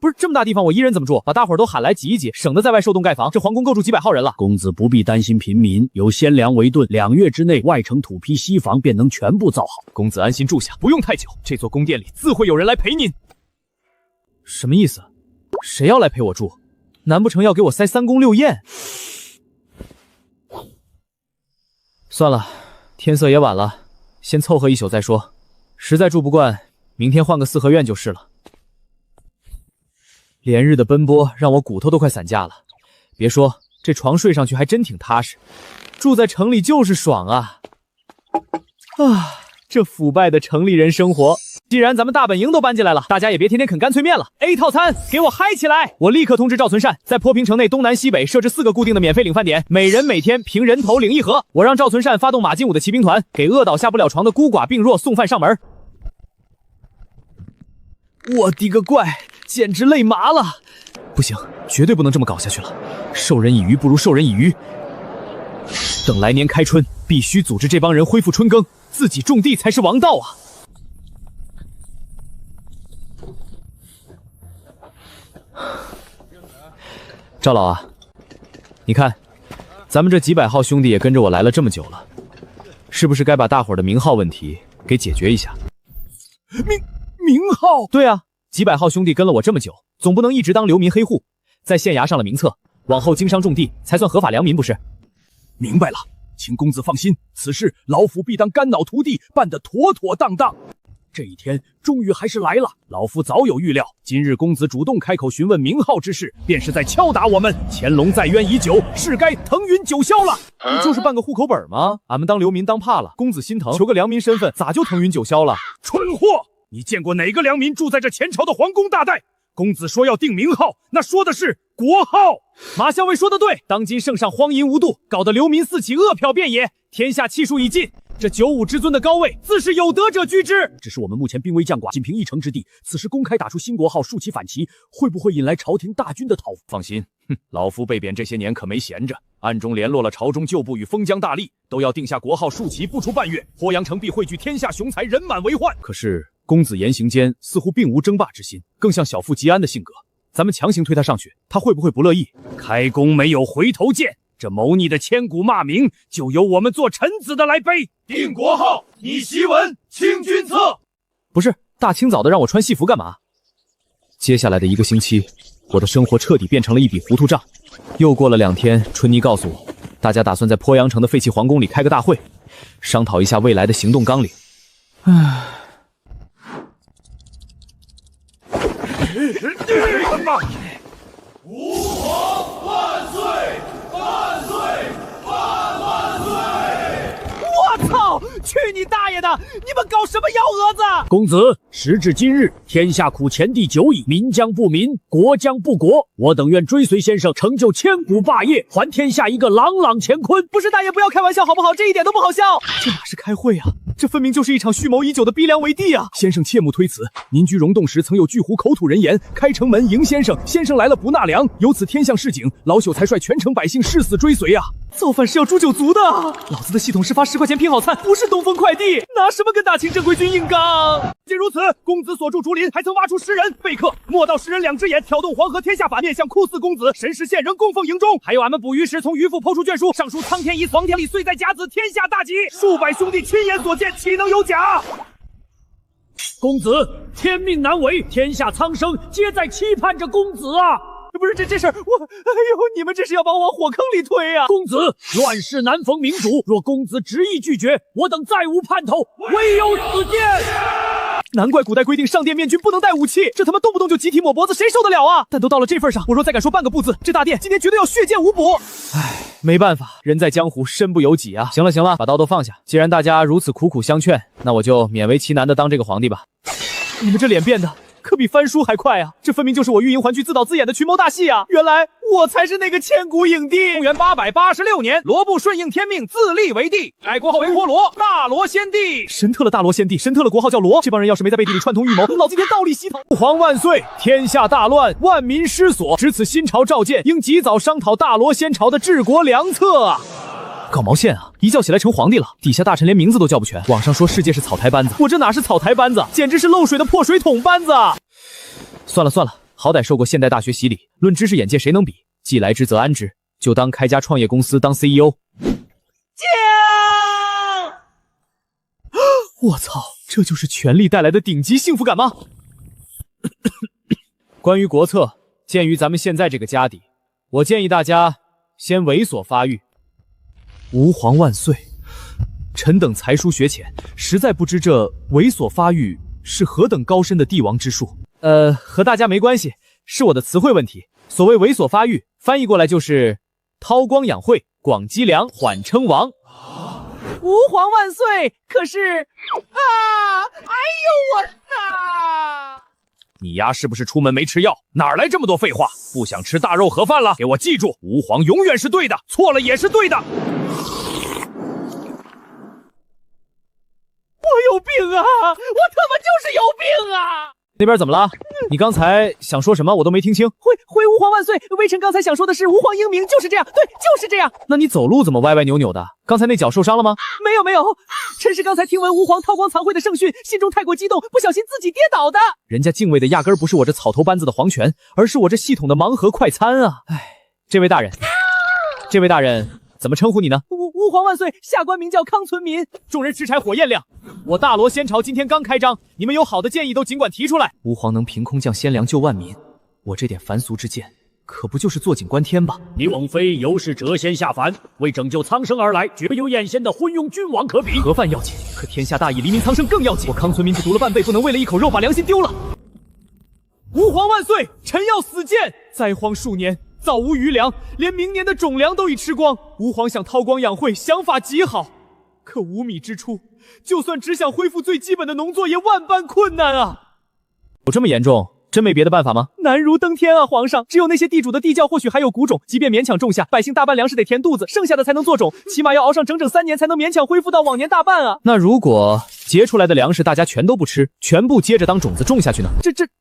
不是这么大地方，我一人怎么住？把大伙儿都喊来挤一挤，省得在外受冻盖房。这皇宫够住几百号人了。公子不必担心平民，有先良为盾，2月之内外城土坯西房便能全部造好。公子安心住下，不用太久，这座宫殿里自会有人来陪您。什么意思？谁要来陪我住？难不成要给我塞3宫6宴？算了，天色也晚了，先凑合一宿再说。实在住不惯，明天换个4合院就是了。连日的奔波让我骨头都快散架了，别说这床睡上去还真挺踏实，住在城里就是爽啊！这腐败的城里人生活。既然咱们大本营都搬进来了，大家也别天天啃干脆面了。A 套餐，给我嗨起来！我立刻通知赵存善，在坡平城内东南西北设置4个固定的免费领饭点，每人每天凭人头领1盒。我让赵存善发动马进武的骑兵团，给饿倒下不了床的孤寡病弱送饭上门。我的个乖，简直累麻了！不行，绝对不能这么搞下去了。授人以鱼不如授人以渔。等来年开春，必须组织这帮人恢复春耕，自己种地才是王道啊！赵老啊，你看，咱们这几百号兄弟也跟着我来了这么久了，是不是该把大伙儿的名号问题给解决一下？名号？对啊，几百号兄弟跟了我这么久，总不能一直当流民黑户，在县衙上了名册，往后经商种地才算合法良民，不是？明白了，请公子放心，此事老夫必当肝脑涂地，办得妥妥当当。这一天终于还是来了，老夫早有预料，今日公子主动开口询问名号之事，便是在敲打我们。乾隆在渊已久，是该腾云九霄了。不就是办个户口本吗？俺们当流民当怕了，公子心疼，求个良民身份，咋就腾云九霄了？蠢货！你见过哪个良民住在这前朝的皇宫大寨？公子说要定名号，那说的是国号。马校尉说的对，当今圣上荒淫无度，搞得流民四起，恶殍遍野，天下气数已尽。这95之尊的高位，自是有德者居之。只是我们目前兵微将寡，仅凭1城之地，此时公开打出新国号，竖起反旗，会不会引来朝廷大军的讨伐？放心，老夫被贬这些年可没闲着，暗中联络了朝中旧部与封疆大吏，都要定下国号，竖起，不出半月，鄱阳城必汇聚天下雄才，人满为患。可是公子言行间似乎并无争霸之心，更像小富即安的性格。咱们强行推他上去，他会不会不乐意？开弓没有回头箭，这谋逆的千古骂名，就由我们做臣子的来背。定国号，拟檄文，清君侧。不是，大清早的让我穿戏服干嘛？接下来的1个星期，我的生活彻底变成了一笔糊涂账。又过了2天，春妮告诉我，大家打算在鄱阳城的废弃皇宫里开个大会，商讨一下未来的行动纲领。吾皇万岁！万岁！万岁！我操！去你大爷的！你们搞什么幺蛾子？公子，时至今日，天下苦前地久矣，民将不民，国将不国。我等愿追随先生，成就千古霸业，还天下一个朗朗乾坤。不是大爷，不要开玩笑好不好？这一点都不好笑。这哪是开会啊？这分明就是一场蓄谋已久的逼良为帝啊！先生切莫推辞，您居溶洞时曾有巨狐口吐人言，开城门迎先生，先生来了不纳粮，由此天象示警，老朽才率全城百姓誓死追随啊！造反是要诛九族的，老子的系统是发10块钱拼好餐，不是东风快递，拿什么跟大清正规军硬刚？既如此，公子所住竹林还曾挖出10人，备课莫道10人2只眼，挑动黄河天下法，面向酷似公子，神识县仍供奉营中。还有俺们捕鱼时从渔父剖出卷书，上书苍天已死，黄天理岁在甲子，天下大吉。数百兄弟亲眼所见，岂能有假？公子，天命难违，天下苍生皆在期盼着公子啊！不是这事儿，哎呦，你们这是要把我往火坑里推啊！公子，乱世难逢明主，若公子执意拒绝，我等再无盼头，唯有死谏。难怪古代规定上殿面君不能带武器，这他妈动不动就集体抹脖子，谁受得了啊？但都到了这份上，我若再敢说半个不字，这大殿今天绝对要血溅无补。唉，没办法，人在江湖，身不由己啊。行了行了，把刀都放下。既然大家如此苦苦相劝，那我就勉为其难的当这个皇帝吧。你们这脸变的可比翻书还快啊！这分明就是我欲迎还拒、自导自演的群谋大戏啊！原来我才是那个千古影帝。公元886年，罗布顺应天命，自立为帝，改国号为倭罗，大罗先帝。神特了大罗先帝，神特了国号叫罗。这帮人要是没在背地里串通预谋，老子天倒立洗头。父皇万岁！天下大乱，万民失所，值此新朝召见，应及早商讨大罗先朝的治国良策啊！搞毛线啊！一觉起来成皇帝了，底下大臣连名字都叫不全。网上说世界是草台班子，我这哪是草台班子，简直是漏水的破水桶班子啊！算了算了，好歹受过现代大学洗礼，论知识眼界谁能比？既来之则安之，就当开家创业公司当 CEO。我操，这就是权力带来的顶级幸福感吗？关于国策，鉴于咱们现在这个家底，我建议大家先猥琐发育。吾皇万岁！臣等才疏学浅，实在不知这猥琐发育是何等高深的帝王之术。和大家没关系，是我的词汇问题。所谓猥琐发育，翻译过来就是韬光养晦，广积粮，缓称王。吾皇万岁！可是哎呦我操！你丫是不是出门没吃药？哪来这么多废话？不想吃大肉盒饭了？给我记住，吾皇永远是对的，错了也是对的。我有病啊！我他妈就是有病啊！那边怎么了？你刚才想说什么？我都没听清。回吾皇万岁！微臣刚才想说的是吾皇英明，就是这样，对，就是这样。那你走路怎么歪歪扭扭的？刚才那脚受伤了吗？没有没有，臣是刚才听闻吾皇韬光藏晦的圣训，心中太过激动，不小心自己跌倒的。人家敬畏的压根儿不是我这草头班子的皇权，而是我这系统的盲盒快餐啊！哎，这位大人，怎么称呼你呢？吾皇万岁，下官名叫康存民。众人吃柴火焰亮。我大罗仙朝今天刚开张，你们有好的建议都尽管提出来。吾皇能凭空降仙粮救万民，我这点凡俗之见，可不就是坐井观天吧？你枉妃犹是谪仙下凡，为拯救苍生而来，绝有眼先的昏庸君王可比。盒饭要紧，可天下大义，黎民苍生更要紧。我康存民只读了半辈，不能为了一口肉把良心丢了。吾皇万岁，臣要死谏。灾荒数年，早无余粮，连明年的种粮都已吃光。吾皇想韬光养晦，想法极好，可无米之初，就算只想恢复最基本的农作，也万般困难啊！有这么严重？真没别的办法吗？难如登天啊，皇上！只有那些地主的地窖或许还有谷种，即便勉强种下，百姓大半粮食得填肚子，剩下的才能做种，起码要熬上整整3年才能勉强恢复到往年大半啊！那如果结出来的粮食大家全都不吃，全部接着当种子种下去呢？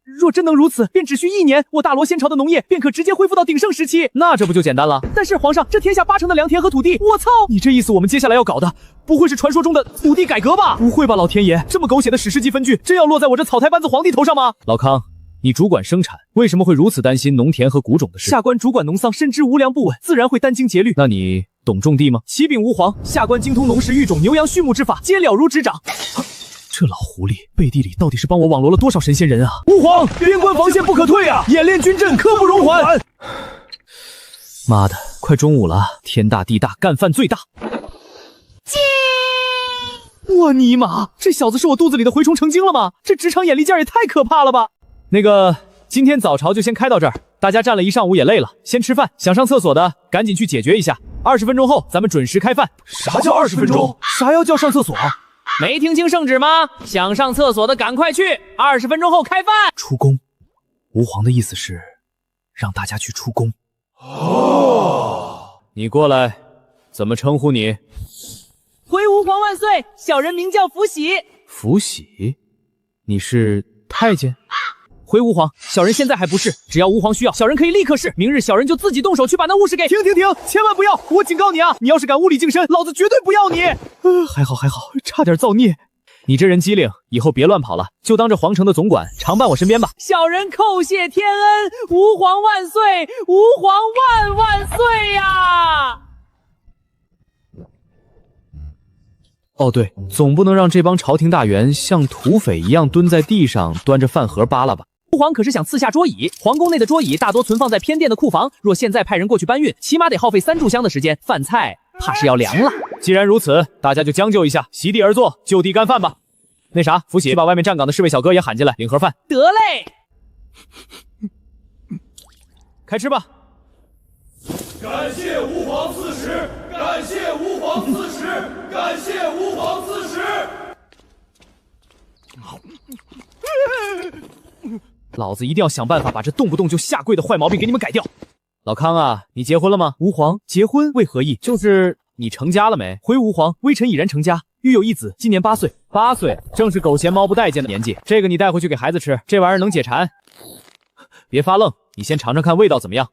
若真能如此，便只需1年，我大罗仙朝的农业便可直接恢复到鼎盛时期。那这不就简单了？但是皇上，这天下80%的良田和土地，我操！你这意思我们接下来要搞的，不会是传说中的土地改革吧？不会吧，老天爷，这么狗血的史诗级分句，真要落在我这草台班子皇帝头上吗？老康，你主管生产，为什么会如此担心农田和谷种的事？下官主管农桑，深知无粮不稳，自然会殚精竭虑。那你懂种地吗？启禀吾皇，下官精通农事育种、牛羊畜牧之法，皆了如指掌。这老狐狸背地里到底是帮我网罗了多少神仙人啊！吾皇，边关防线不可退啊！演练军阵，刻不容缓。妈的，快中午了，天大地大，干饭最大。我尼玛，这小子是我肚子里的蛔虫成精了吗？这职场眼力劲儿也太可怕了吧！那个，今天早朝就先开到这儿，大家站了一上午也累了，先吃饭。想上厕所的赶紧去解决一下，20分钟后咱们准时开饭。啥叫20分钟？啥要叫上厕所？没听清圣旨吗？想上厕所的赶快去，20分钟后开饭。出宫，吾皇的意思是让大家去出宫。哦，你过来，怎么称呼你？回吾皇万岁！小人名叫福喜。福喜，你是太监？回吾皇，小人现在还不是，只要吾皇需要，小人可以立刻是。明日小人就自己动手去把那巫师给……停！千万不要！我警告你啊！你要是敢无礼净身，老子绝对不要你！还好，差点造孽。你这人机灵，以后别乱跑了，就当这皇城的总管，常伴我身边吧。小人叩谢天恩，吾皇万岁！吾皇万岁呀！哦对，总不能让这帮朝廷大员像土匪一样蹲在地上端着饭盒扒拉吧。吾皇可是想赐下桌椅，皇宫内的桌椅大多存放在偏殿的库房，若现在派人过去搬运，起码得耗费3炷香的时间，饭菜怕是要凉了。既然如此，大家就将就一下，席地而坐，就地干饭吧。那啥，福喜，把外面站岗的侍卫小哥也喊进来，领盒饭。得嘞，开吃吧。感谢吾皇赐食，感谢吾皇赐食，感谢吾皇赐食。老子一定要想办法把这动不动就下跪的坏毛病给你们改掉。老康啊，你结婚了吗？吾皇，结婚为何意？就是你成家了没？回吾皇，微臣已然成家，育有一子，今年8岁。8岁，正是狗嫌猫不待见的年纪。这个你带回去给孩子吃，这玩意儿能解馋。别发愣，你先尝尝看味道怎么样。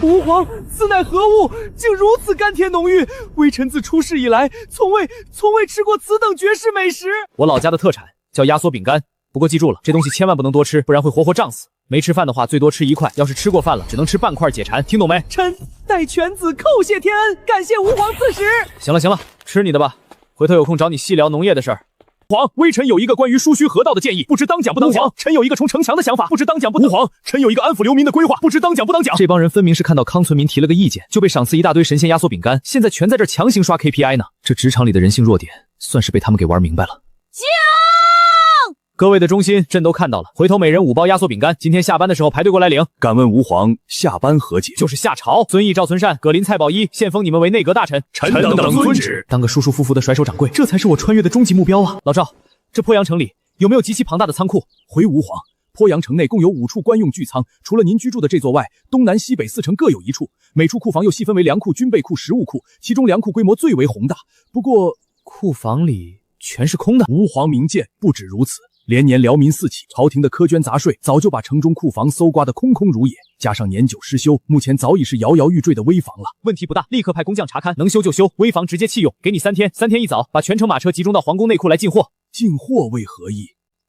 吾皇，此乃何物？竟如此甘甜浓郁！微臣自出世以来，从未吃过此等绝世美食。我老家的特产叫压缩饼干，不过记住了，这东西千万不能多吃，不然会活活胀死。没吃饭的话，最多吃1块；要是吃过饭了，只能吃半块解馋，听懂没？臣待犬子叩谢天恩，感谢吾皇赐食。行了，吃你的吧，回头有空找你细聊农业的事儿。皇，微臣有一个关于疏虚河道的建议，不知当讲不当讲。臣有一个冲城墙的想法，不知当讲不当。吾皇，臣有一个安抚流民的规划，不知当讲不当讲。这帮人分明是看到康村民提了个意见，就被赏赐一大堆神仙压缩饼干，现在全在这强行刷 KPI 呢。这职场里的人性弱点，算是被他们给玩明白了。各位的忠心，朕都看到了。回头每人5包压缩饼干，今天下班的时候排队过来领。敢问吾皇，下班何解？就是下朝。遵义赵存善、葛林蔡宝一现封你们为内阁大臣。臣等遵旨。当个舒舒服服的甩手掌柜，这才是我穿越的终极目标啊！老赵，这鄱阳城里有没有极其庞大的仓库？回吾皇，鄱阳城内共有5处官用巨仓，除了您居住的这座外，东南西北4城各有1处，每处库房又细分为粮库、军备库、食物库，其中粮库规模最为宏大。不过库房里全是空的。吾皇明鉴，不止如此。连年辽民四起，朝廷的苛捐杂税早就把城中库房搜刮得空空如也，加上年久失修，目前早已是摇摇欲坠的危房了。问题不大，立刻派工匠查勘，能修就修，危房直接弃用，给你3天，3天一早把全城马车集中到皇宫内库来进货。进货为何意？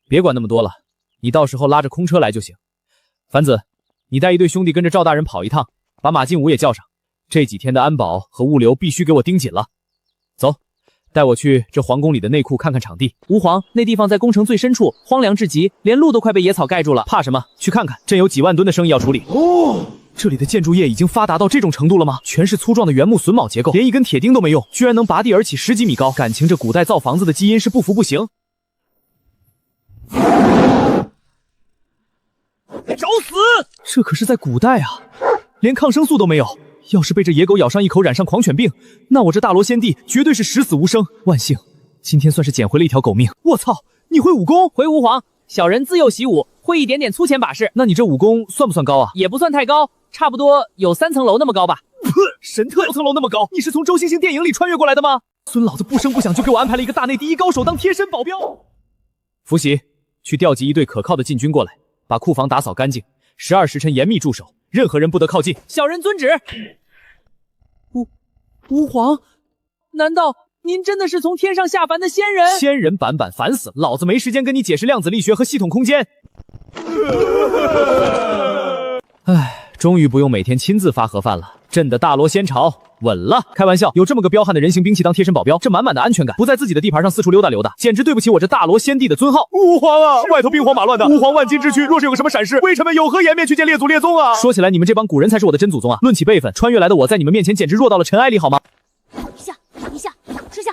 别管那么多了，你到时候拉着空车来就行。樊子，你带一队兄弟跟着赵大人跑一趟，把马进武也叫上。这几天的安保和物流必须给我盯紧了。走，带我去这皇宫里的内库看看场地。吾皇，那地方在宫城最深处，荒凉至极，连路都快被野草盖住了。怕什么？去看看，朕有几万吨的生意要处理。这里的建筑业已经发达到这种程度了吗？全是粗壮的原木榫卯结构，连一根铁钉都没用，居然能拔地而起10几米高。感情这古代造房子的基因是不服不行。找死！这可是在古代啊，连抗生素都没有。要是被这野狗咬上一口，染上狂犬病，那我这大罗仙帝绝对是十死无生。万幸，今天算是捡回了一条狗命。我操，你会武功？回吾皇，小人自幼习武，会一点点粗浅把式。那你这武功算不算高啊？也不算太高，差不多有3层楼那么高吧。神特6层楼那么高？你是从周星星电影里穿越过来的吗？孙老子不声不响就给我安排了一个大内第一高手当贴身保镖。福喜，去调集一队可靠的禁军过来，把库房打扫干净，12时辰严密驻守，任何人不得靠近。小人遵旨。吾皇，难道您真的是从天上下凡的仙人？仙人板板，烦死了！老子没时间跟你解释量子力学和系统空间。唉，终于不用每天亲自发盒饭了。朕的大罗仙朝稳了。开玩笑，有这么个彪悍的人形兵器当贴身保镖，这满满的安全感，不在自己的地盘上四处溜达溜达，简直对不起我这大罗仙帝的尊号。吾皇啊，外头兵荒马乱的，吾皇万金之躯，若是有个什么闪失，微臣们有何颜面去见列祖列宗啊？说起来，你们这帮古人才是我的真祖宗啊！论起辈分，穿越来的我在你们面前简直弱到了尘埃里，好吗？一下，吃下。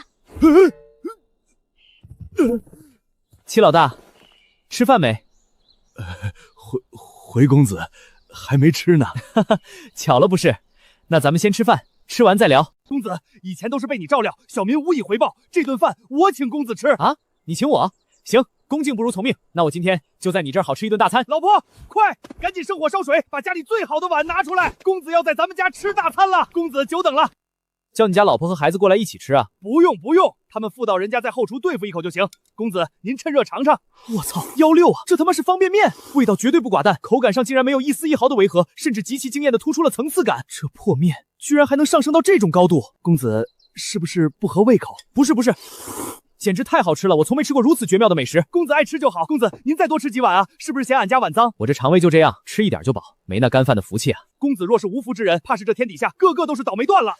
七老大，吃饭没？回公子，还没吃呢。巧了不是？那咱们先吃饭，吃完再聊。公子，以前都是被你照料，小民无以回报，这顿饭我请公子吃啊！你请我？行，恭敬不如从命。那我今天就在你这儿好吃一顿大餐。老婆，快，赶紧生火烧水，把家里最好的碗拿出来，公子要在咱们家吃大餐了。公子久等了。叫你家老婆和孩子过来一起吃啊？不用，他们妇道人家在后厨对付一口就行。公子您趁热尝尝。我操，16啊！这他妈是方便面，味道绝对不寡淡，口感上竟然没有一丝一毫的违和，甚至极其惊艳的突出了层次感。这破面居然还能上升到这种高度，公子是不是不合胃口？不是，简直太好吃了！我从没吃过如此绝妙的美食。公子爱吃就好，公子您再多吃几碗啊！是不是嫌俺家碗脏？我这肠胃就这样，吃一点就饱，没那干饭的福气啊。公子若是无福之人，怕是这天底下个个都是倒霉断了。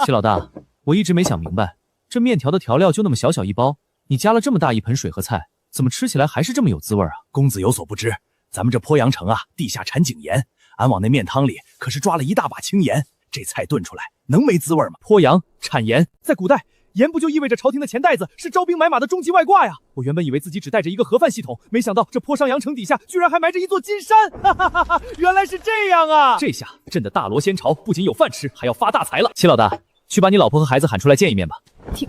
七老大，我一直没想明白，这面条的调料就那么小小一包，你加了这么大一盆水和菜，怎么吃起来还是这么有滋味啊？公子有所不知，咱们这鄱阳城啊，地下产井盐，俺往那面汤里可是抓了一大把青盐，这菜炖出来能没滋味吗？鄱阳产盐，在古代，盐不就意味着朝廷的钱袋子，是招兵买马的终极外挂呀？我原本以为自己只带着一个盒饭系统，没想到这鄱阳城底下居然还埋着一座金山，原来是这样啊！这下朕的大罗仙朝不仅有饭吃，还要发大财了。七老大，去把你老婆和孩子喊出来见一面吧。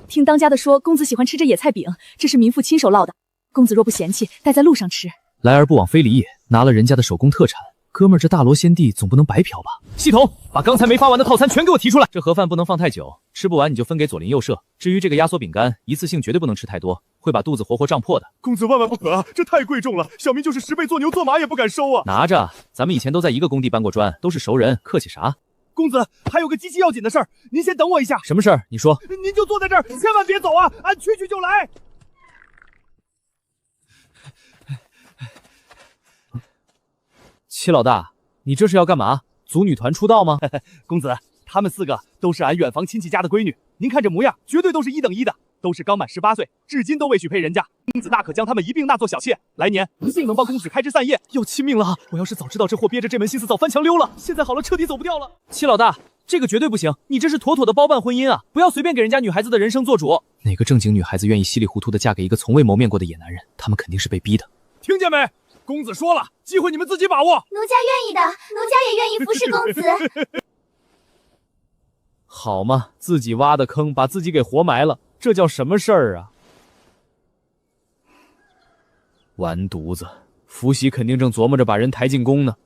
听当家的说，公子喜欢吃这野菜饼，这是民妇亲手烙的。公子若不嫌弃，带在路上吃。来而不往非礼也，拿了人家的手工特产，哥们儿这大罗仙地总不能白嫖吧？系统，把刚才没发完的套餐全给我提出来。这盒饭不能放太久，吃不完你就分给左邻右舍。至于这个压缩饼干，一次性绝对不能吃太多，会把肚子活活胀破的。公子万万不可啊，这太贵重了，小民就是10倍做牛做马也不敢收啊。拿着，咱们以前都在一个工地搬过砖，都是熟人，客气啥？公子，还有个极其要紧的事儿，您先等我一下。什么事儿？你说。您就坐在这儿，千万别走啊！俺去就来。七老大，你这是要干嘛？组女团出道吗？公子，他们4个都是俺远房亲戚家的闺女，您看这模样，绝对都是1等1的，都是刚满18岁，至今都未许配人家。公子大可将他们一并纳作小妾，来年一定能帮公子开枝散叶。要亲命了啊！我要是早知道这货憋着这门心思，早翻墙溜了。现在好了，彻底走不掉了。七老大，这个绝对不行，你这是妥妥的包办婚姻啊！不要随便给人家女孩子的人生做主。哪个正经女孩子愿意稀里糊涂的嫁给一个从未谋面过的野男人？他们肯定是被逼的。听见没？公子说了，机会你们自己把握。奴家愿意的，奴家也愿意服侍公子。好嘛，自己挖的坑，把自己给活埋了，这叫什么事儿啊？完犊子，福喜肯定正琢磨着把人抬进宫呢。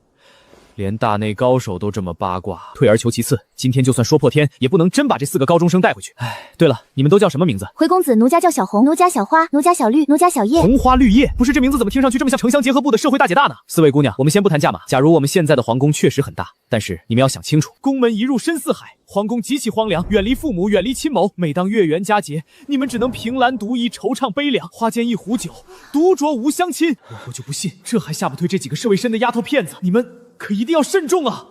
连大内高手都这么八卦，退而求其次，今天就算说破天，也不能真把这4个高中生带回去。哎，对了，你们都叫什么名字？回公子，奴家叫小红，奴家小花，奴家小绿，奴家小叶。红花绿叶，不是这名字怎么听上去这么像城乡结合部的社会大姐大呢？4位姑娘，我们先不谈价码。假如我们现在的皇宫确实很大，但是你们要想清楚，宫门一入深似海，皇宫极其荒凉，远离父母，远离亲谋。每当月圆佳节，你们只能凭栏独倚，惆怅悲凉，花间一壶酒，独酌无相亲。我就不信，这还下不退这几个侍卫身的丫头片子，你们可一定要慎重啊！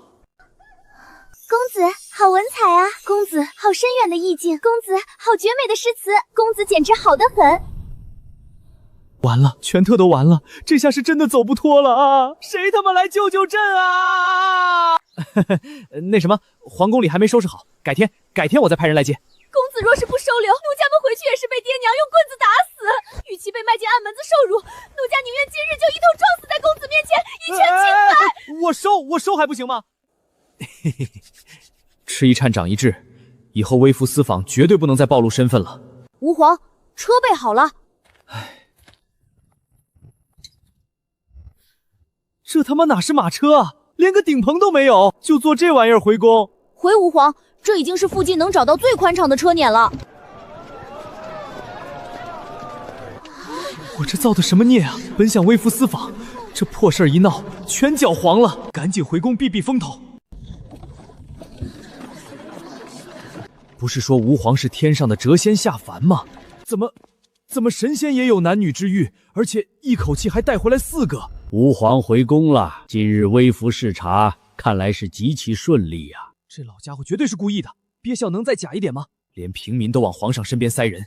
公子好文采啊，公子好深远的意境，公子好绝美的诗词，公子简直好得很。完了，全特都完了，这下是真的走不脱了啊！谁他妈来救救朕啊！那什么，皇宫里还没收拾好，改天我再派人来接。公子若是不收留，奴家们回去也是被爹娘用棍子打死。与其被卖进暗门子受辱，奴家宁愿今日就一头撞死在公子面前，以全清白。我收还不行吗？吃一堑长一智，以后微服私访绝对不能再暴露身份了。吾皇，车备好了。这他妈哪是马车啊，连个顶棚都没有，就坐这玩意儿回宫？回吾皇，这已经是附近能找到最宽敞的车辇了。我这造的什么孽啊！本想微服私访，这破事儿一闹，全搅黄了。赶紧回宫避避风头。不是说吾皇是天上的谪仙下凡吗？怎么神仙也有男女之欲，而且一口气还带回来4个？吾皇回宫了，今日微服视察，看来是极其顺利呀。这老家伙绝对是故意的，憋笑能再假一点吗？连平民都往皇上身边塞人，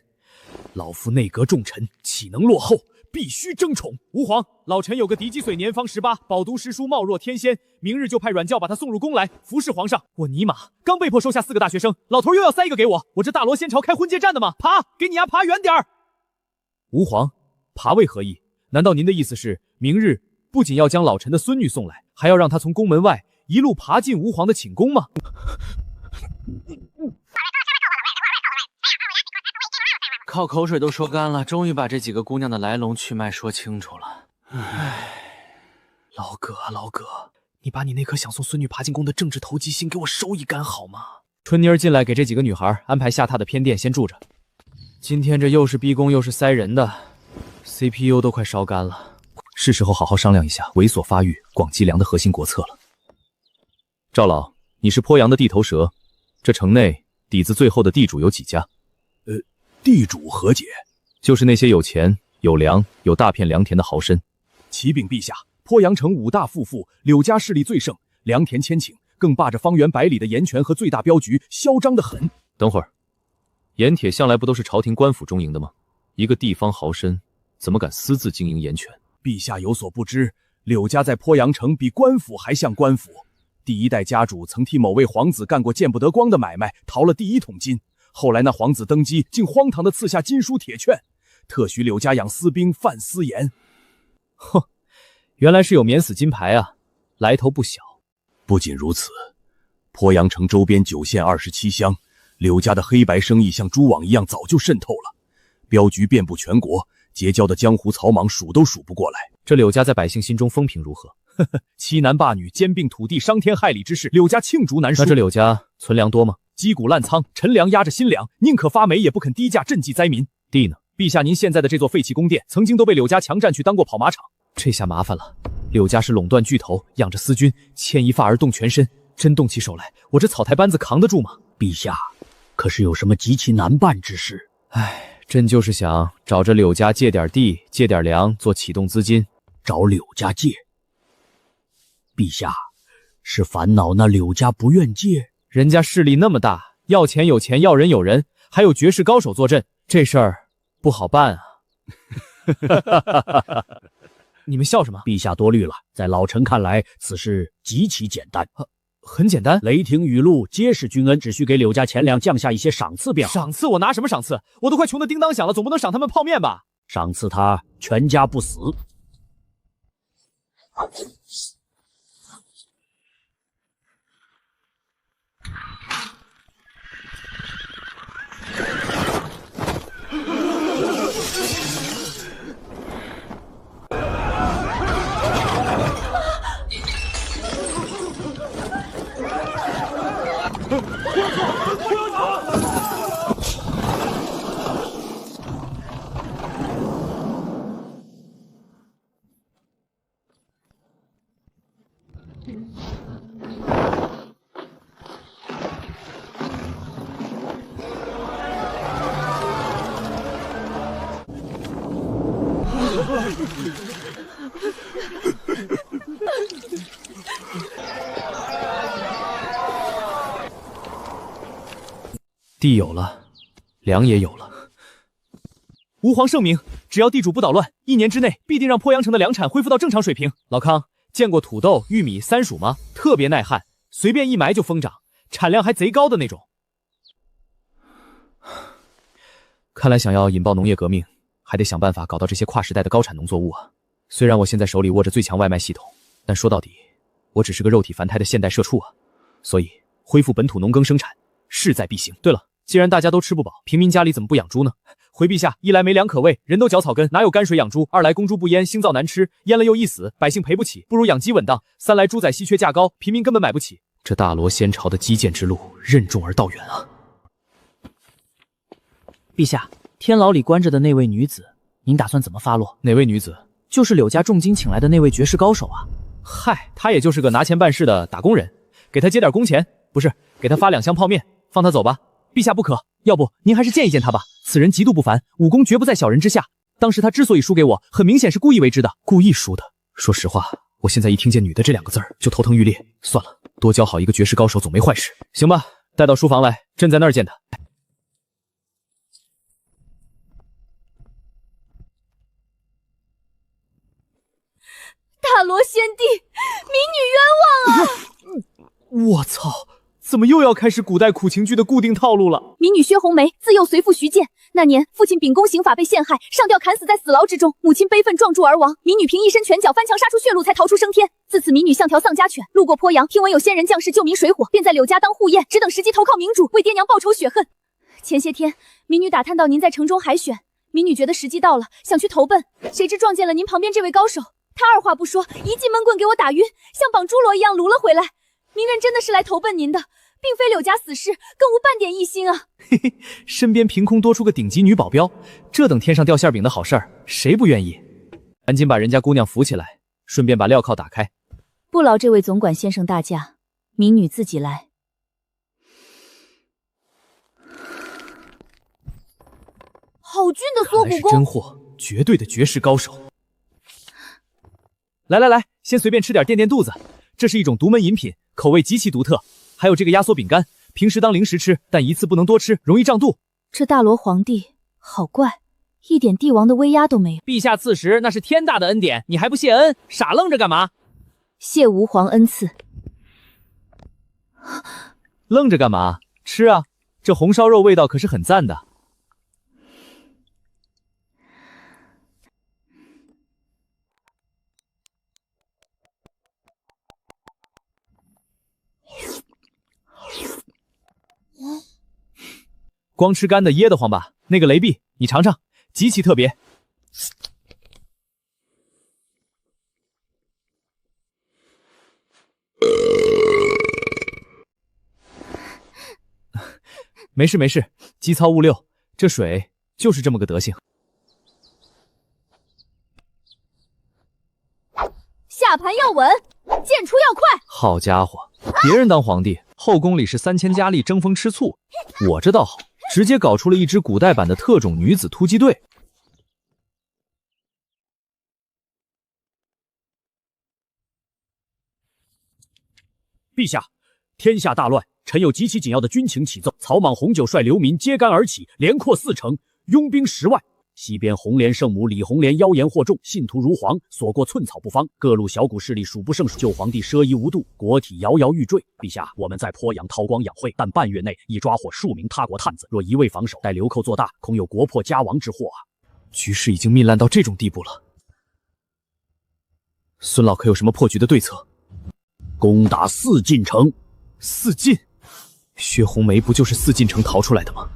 老夫内阁重臣岂能落后？必须争宠。吾皇，老臣有个嫡姬岁年方18，饱读诗书，貌若天仙，明日就派软轿把她送入宫来服侍皇上。我尼玛，刚被迫收下4个大学生，老头又要塞一个给我，我这大罗仙朝开婚介战的吗？爬，给你爬远点儿！吾皇，爬为何意？难道您的意思是，明日不仅要将老臣的孙女送来，还要让她从宫门外一路爬进吾皇的寝宫吗？靠口水都说干了，终于把这几个姑娘的来龙去脉说清楚了。老葛啊，老葛，你把你那颗想送孙女爬进宫的政治投机心给我收一干好吗？春妮儿进来给这几个女孩安排下榻的偏殿先住着。今天这又是逼宫又是塞人的 ，CPU 都快烧干了，是时候好好商量一下猥琐发育、广积粮的核心国策了。赵老，你是鄱阳的地头蛇，这城内底子最厚的地主有几家？地主何解？就是那些有钱、有粮、有大片良田的豪绅。启禀陛下，鄱阳城五大富妇，柳家势力最盛，良田千顷，更霸着方圆百里的盐泉和最大镖局，嚣张得很。等会儿，盐铁向来不都是朝廷官府中营的吗？一个地方豪绅，怎么敢私自经营盐泉？陛下有所不知，柳家在鄱阳城比官府还像官府。第一代家主曾替某位皇子干过见不得光的买卖，逃了第1桶金。后来那皇子登基，竟荒唐地赐下金书铁券，特许柳家养私兵，贩私盐。哼，原来是有免死金牌啊，来头不小。不仅如此，鄱阳城周边9县27乡，柳家的黑白生意像蛛网一样早就渗透了，镖局遍布全国，结交的江湖草莽数都数不过来。这柳家在百姓心中风评如何？欺男霸女、兼并土地、伤天害理之事，柳家罄竹难书。那这柳家存粮多吗？击鼓烂仓，陈粮压着新粮，宁可发霉也不肯低价赈济灾民。地呢？陛下，您现在的这座废弃宫殿，曾经都被柳家强占去当过跑马场，这下麻烦了。柳家是垄断巨头，养着私军，牵一发而动全身，真动起手来，我这草台班子扛得住吗？陛下，可是有什么极其难办之事？朕就是想找着柳家借点地，借点粮做启动资金。找柳家借？陛下，是烦恼那柳家不愿借？人家势力那么大，要钱有钱，要人有人，还有绝世高手坐镇，这事儿不好办啊！你们笑什么？陛下多虑了，在老臣看来，此事极其简单。很简单，雷霆雨露皆是君恩，只需给柳家钱粮降下一些赏赐便好。赏赐？我拿什么赏赐？我都快穷得叮当响了，总不能赏他们泡面吧？赏赐他全家不死。地有了，粮也有了。吾皇圣明，只要地主不捣乱，1年之内必定让鄱阳城的粮产恢复到正常水平。老康，见过土豆、玉米、三薯吗？特别耐旱，随便一埋就疯长，产量还贼高的那种。看来想要引爆农业革命，还得想办法搞到这些跨时代的高产农作物啊。虽然我现在手里握着最强外卖系统，但说到底，我只是个肉体凡胎的现代社畜啊。所以恢复本土农耕生产势在必行。对了，既然大家都吃不饱，平民家里怎么不养猪呢？回陛下，一来没粮可喂，人都嚼草根，哪有泔水养猪；二来公猪不阉，腥皂难吃，阉了又易死，百姓赔不起，不如养鸡稳当；三来猪仔稀缺价高，平民根本买不起。这大罗仙朝的基建之路任重而道远啊！陛下，天牢里关着的那位女子，您打算怎么发落？哪位女子？就是柳家重金请来的那位绝世高手啊！嗨，她也就是个拿钱办事的打工人，给她接点工钱，不是给她发2箱泡面，放她走吧。陛下不可，要不您还是见一见他吧。此人极度不凡，武功绝不在小人之下。当时他之所以输给我，很明显是故意为之的。故意输的？说实话，我现在一听见女的这2个字儿就头疼欲裂。算了，多教好一个绝世高手总没坏事。行吧，带到书房来，朕在那儿见他。大罗仙帝，民女冤枉啊！我操！怎么又要开始古代苦情剧的固定套路了？民女薛红梅自幼随父徐建，那年父亲秉公刑法被陷害，上吊砍死在死牢之中，母亲悲愤撞柱而亡。民女凭一身拳脚翻墙杀出血路，才逃出升天。自此，民女像条丧家犬，路过鄱阳，听闻有仙人将士救民水火，便在柳家当护验，只等时机投靠明主，为爹娘报仇雪恨。前些天民女打探到您在城中海选，民女觉得时机到了，想去投奔，谁知撞见了您旁边这位高手，他二话不说，一记闷棍给我打晕，像绑猪箩一样撸了回来。明人真的是来投奔您的，并非柳家死士，更无半点异心啊！嘿嘿，身边凭空多出个顶级女保镖，这等天上掉馅饼的好事儿，谁不愿意？赶紧把人家姑娘扶起来，顺便把镣铐打开。不劳这位总管先生大驾，民女自己来。好俊的缩骨功，真货，绝对的绝世高手。来来来，先随便吃点垫垫肚子，这是一种独门饮品，口味极其独特。还有这个压缩饼干，平时当零食吃，但一次不能多吃，容易胀肚。这大罗皇帝好怪，一点帝王的威压都没有。陛下赐食那是天大的恩典，你还不谢恩，傻愣着干嘛？谢吾皇恩赐。愣着干嘛？吃啊，这红烧肉味道可是很赞的。光吃干的噎得慌吧？那个雷碧，你尝尝，极其特别。没事没事，机操勿六，这水就是这么个德行。下盘要稳，剑出要快。好家伙，别人当皇帝，后宫里是3000佳丽争风吃醋，我这倒好，直接搞出了一支古代版的特种女子突击队。陛下，天下大乱，臣有极其紧要的军情启奏。草莽红九率流民揭竿而起，连扩4城，拥兵10万。西边红莲圣母李红莲妖言惑众，信徒如蝗，所过寸草不芳。各路小股势力数不胜数，旧皇帝奢夷无度，国体摇摇欲坠。陛下，我们在鄱阳韬光养晦，但半月内已抓获数名他国探子，若一味防守，待流寇做大，恐有国破家亡之祸啊！局势已经糜烂到这种地步了，孙老可有什么破局的对策？攻打4进城。4进？薛红梅不就是4进城逃出来的吗？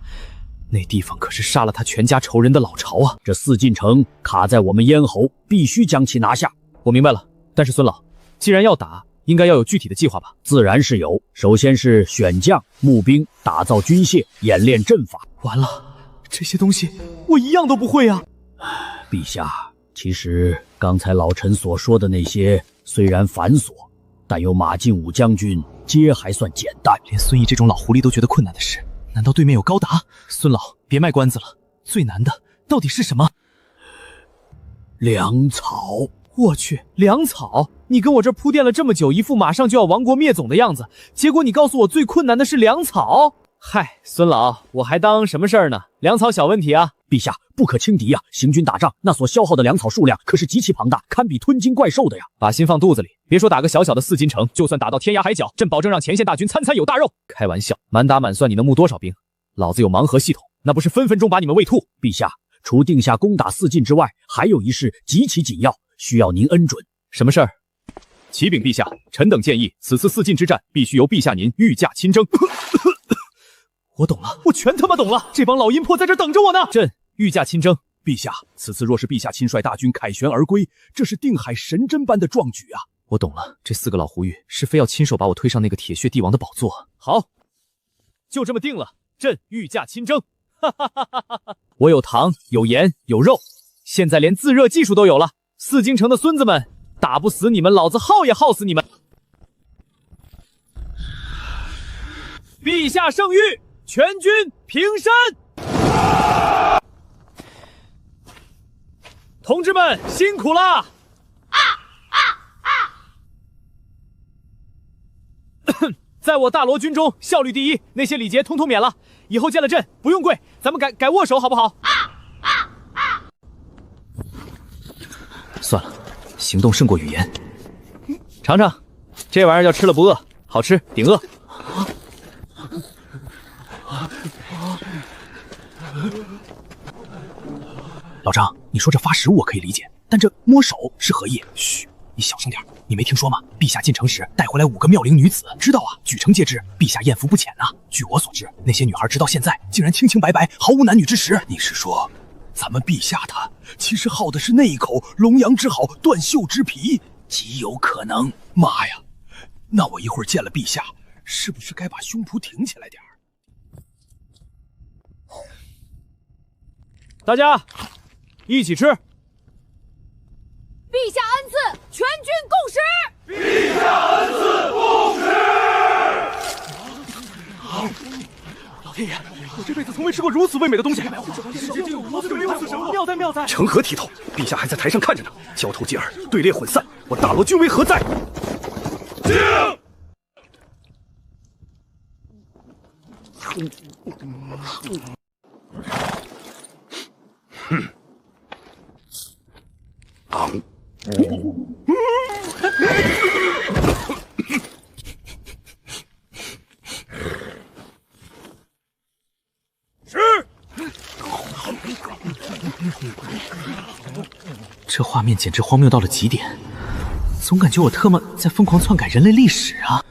那地方可是杀了他全家仇人的老巢啊！这4进城卡在我们咽喉，必须将其拿下。我明白了，但是孙老，既然要打，应该要有具体的计划吧？自然是有，首先是选将、募兵、打造军械、演练阵法。完了，这些东西我一样都不会啊！陛下，其实刚才老臣所说的那些虽然繁琐，但有马进武将军皆还算简单。连孙毅这种老狐狸都觉得困难的事，难道对面有高达？孙老，别卖关子了，最难的到底是什么？粮草。我去，粮草！你跟我这铺垫了这么久，一副马上就要亡国灭种的样子，结果你告诉我最困难的是粮草？嗨，孙老，我还当什么事儿呢？粮草小问题啊！陛下不可轻敌呀！行军打仗，那所消耗的粮草数量可是极其庞大，堪比吞金怪兽的呀！把心放肚子里，别说打个小小的4进城，就算打到天涯海角，朕保证让前线大军餐餐有大肉。开玩笑，满打满算你能募多少兵？老子有盲盒系统，那不是分分钟把你们喂吐。陛下，除定下攻打4进之外，还有一事极其紧要，需要您恩准。什么事儿？启禀陛下，臣等建议，此次4进之战必须由陛下您御驾亲征。我懂了，我全他妈懂了，这帮老阴魄在这等着我呢。朕御驾亲征。陛下，此次若是陛下亲率大军凯旋而归，这是定海神针般的壮举啊！我懂了，这4个老狐狸是非要亲手把我推上那个铁血帝王的宝座。好，就这么定了，朕御驾亲征。我有糖，有盐，有肉，现在连自热技术都有了。4京城的孙子们，打不死你们，老子耗也耗死你们！陛下圣谕，全军平身！同志们辛苦了！在我大罗军中，效率第一，那些礼节通通免了。以后见了朕不用跪，咱们改握手好不好？算了，行动胜过语言。尝尝，这玩意儿叫吃了不饿，好吃顶饿。老张，你说这发食物我可以理解，但这摸手是何意？嘘，你小声点。你没听说吗？陛下进城时带回来5个妙龄女子，知道啊？举城皆知，陛下艳福不浅呐。据我所知，那些女孩直到现在竟然清清白白，毫无男女之实。你是说，咱们陛下他其实好的是那一口龙阳之好，断袖之皮？极有可能。妈呀，那我一会儿见了陛下，是不是该把胸脯挺起来点儿？大家一起吃。陛下恩赐，全军共食。陛下恩赐，共食。老天爷，我这辈子从未吃过如此味美的东西。妙哉妙哉！成何体统！陛下还在台上看着呢，交头接耳，队列混散，我大罗君威何在？敬！这画面简直荒谬到了极点，总感觉我特么在疯狂篡改人类历史啊！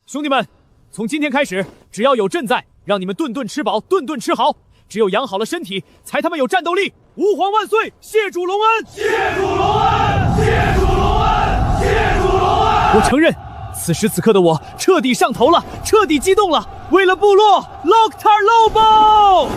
兄弟们，从今天开始，只要有朕在，让你们顿顿吃饱，顿顿吃好。只有养好了身体，才他妈有战斗力。吾皇万岁！谢主隆恩！谢主隆恩！谢主隆恩！谢主隆恩！我承认，此时此刻的我彻底上头了，彻底激动了。为了部落 ，Loktar Lobo！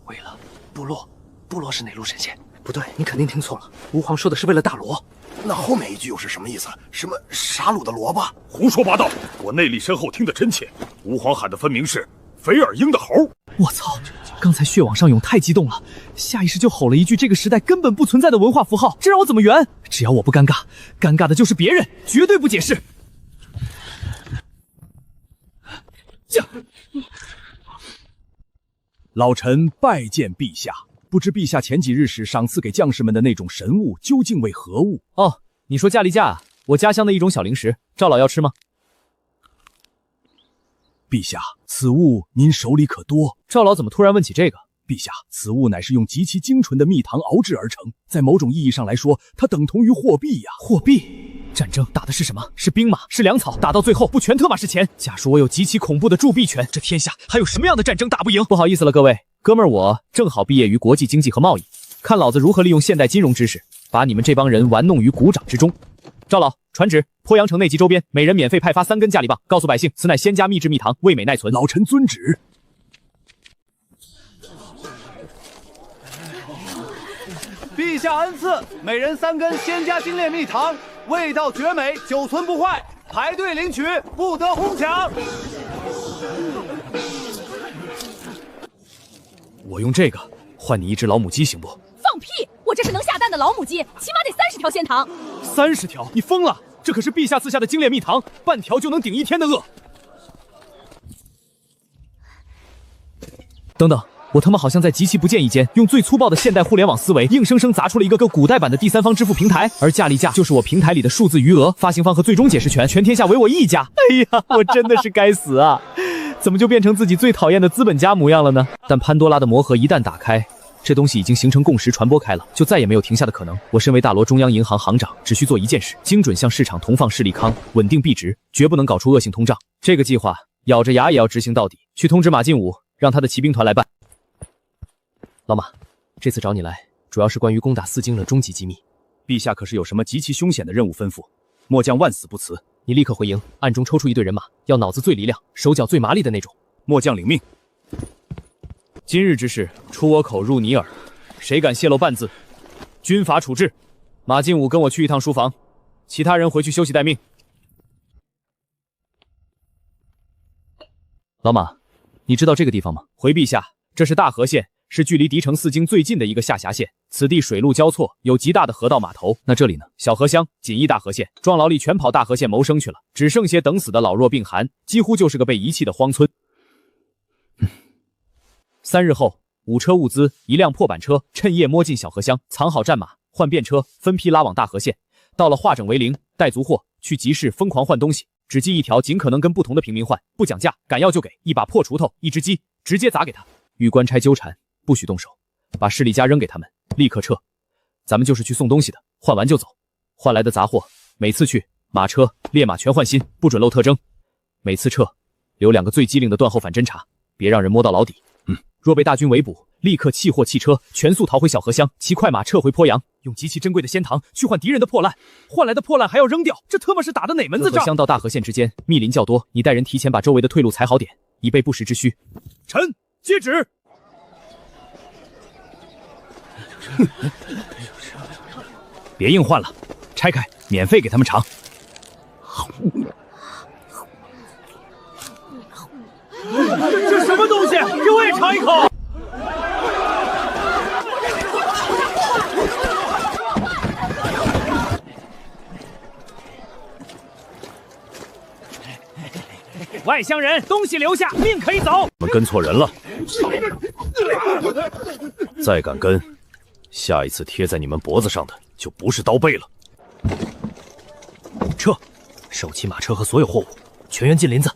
为了部落，部落是哪路神仙？不对，你肯定听错了。吾皇说的是为了大罗。那后面一句又是什么意思？什么杀戮的萝卜？胡说八道！我内力深厚，听得真切。吾皇喊的分明是肥耳鹰的猴。我操！刚才血往上涌太激动了，下意识就吼了一句这个时代根本不存在的文化符号，这让我怎么圆？只要我不尴尬，尴尬的就是别人，绝对不解释。老臣拜见陛下。不知陛下前几日时赏赐给将士们的那种神物究竟为何物？哦，你说驾力架啊？我家乡的一种小零食，赵老要吃吗？陛下，此物您手里可多？赵老怎么突然问起这个？陛下，此物乃是用极其精纯的蜜糖熬制而成，在某种意义上来说，它等同于货币呀。货币？战争打的是什么？是兵马，是粮草，打到最后不全特玛是钱？假说我有极其恐怖的铸币权，这天下还有什么样的战争打不赢？不好意思了，各位。哥们儿，我正好毕业于国际经济和贸易，看老子如何利用现代金融知识，把你们这帮人玩弄于股掌之中。赵老，传旨，鄱阳城内及周边，每人免费派发3根价力棒，告诉百姓，此乃仙家秘制蜜糖，味美耐存。老臣遵旨。陛下恩赐，每人3根仙家精炼蜜糖，味道绝美，久存不坏。排队领取，不得哄抢。我用这个换你一只老母鸡行不？放屁！我这是能下蛋的老母鸡，起码得30条仙糖。30条？你疯了！这可是陛下赐下的精炼蜜糖，半条就能顶1天的饿。等等，我他妈好像在极其不经意间，用最粗暴的现代互联网思维，硬生生砸出了一个古代版的第三方支付平台，而价力架就是我平台里的数字余额、发行方和最终解释权，全天下唯我一家。哎呀，我真的是该死啊！怎么就变成自己最讨厌的资本家模样了呢？但潘多拉的魔盒一旦打开，这东西已经形成共识传播开了，就再也没有停下的可能。我身为大罗中央银行行长，只需做一件事：精准向市场同放势利康，稳定币值，绝不能搞出恶性通胀。这个计划咬着牙也要执行到底。去通知马进武，让他的骑兵团来办。老马，这次找你来，主要是关于攻打4京的终极机密。陛下可是有什么极其凶险的任务吩咐？末将万死不辞。你立刻回营，暗中抽出一队人马，要脑子最离亮、手脚最麻利的那种。末将领命。今日之事，出我口入你耳，谁敢泄露半字，军法处置。马进武跟我去一趟书房，其他人回去休息待命。老马，你知道这个地方吗？回陛下，这是大河县，是距离敌城4京最近的一个下辖县。此地水陆交错，有极大的河道码头。那这里呢？小河乡紧依大河县，壮劳力全跑大河县谋生去了，只剩些等死的老弱病寒，几乎就是个被遗弃的荒村。3日后，5车物资1辆破板车趁夜摸进小河乡，藏好战马，换便车，分批拉往大河县。到了化整为零，带足货，去集市疯狂换东西，只记一条，尽可能跟不同的平民换，不讲价，敢要就给，一把破锄头，一只鸡，直接砸给他。遇官差纠缠，不许动手，把势力家扔给他们，立刻撤。咱们就是去送东西的，换完就走。换来的杂货，每次去马车、烈马全换新，不准露特征。每次撤，留2个最机灵的断后反侦察，别让人摸到老底。若被大军围捕，立刻弃货弃车，全速逃回小河乡，骑快马撤回鄱阳，用极其珍贵的仙糖去换敌人的破烂，换来的破烂还要扔掉，这他妈是打的哪门子仗？乡到大河县之间密林较多，你带人提前把周围的退路踩好点，以备不时之需。臣接旨。别硬换了，拆开，免费给他们尝。这什么东西？给我也尝一口。外乡人，东西留下，命可以走。我们跟错人了，再敢跟，下一次贴在你们脖子上的就不是刀背了。撤，收起马车和所有货物，全员进林子。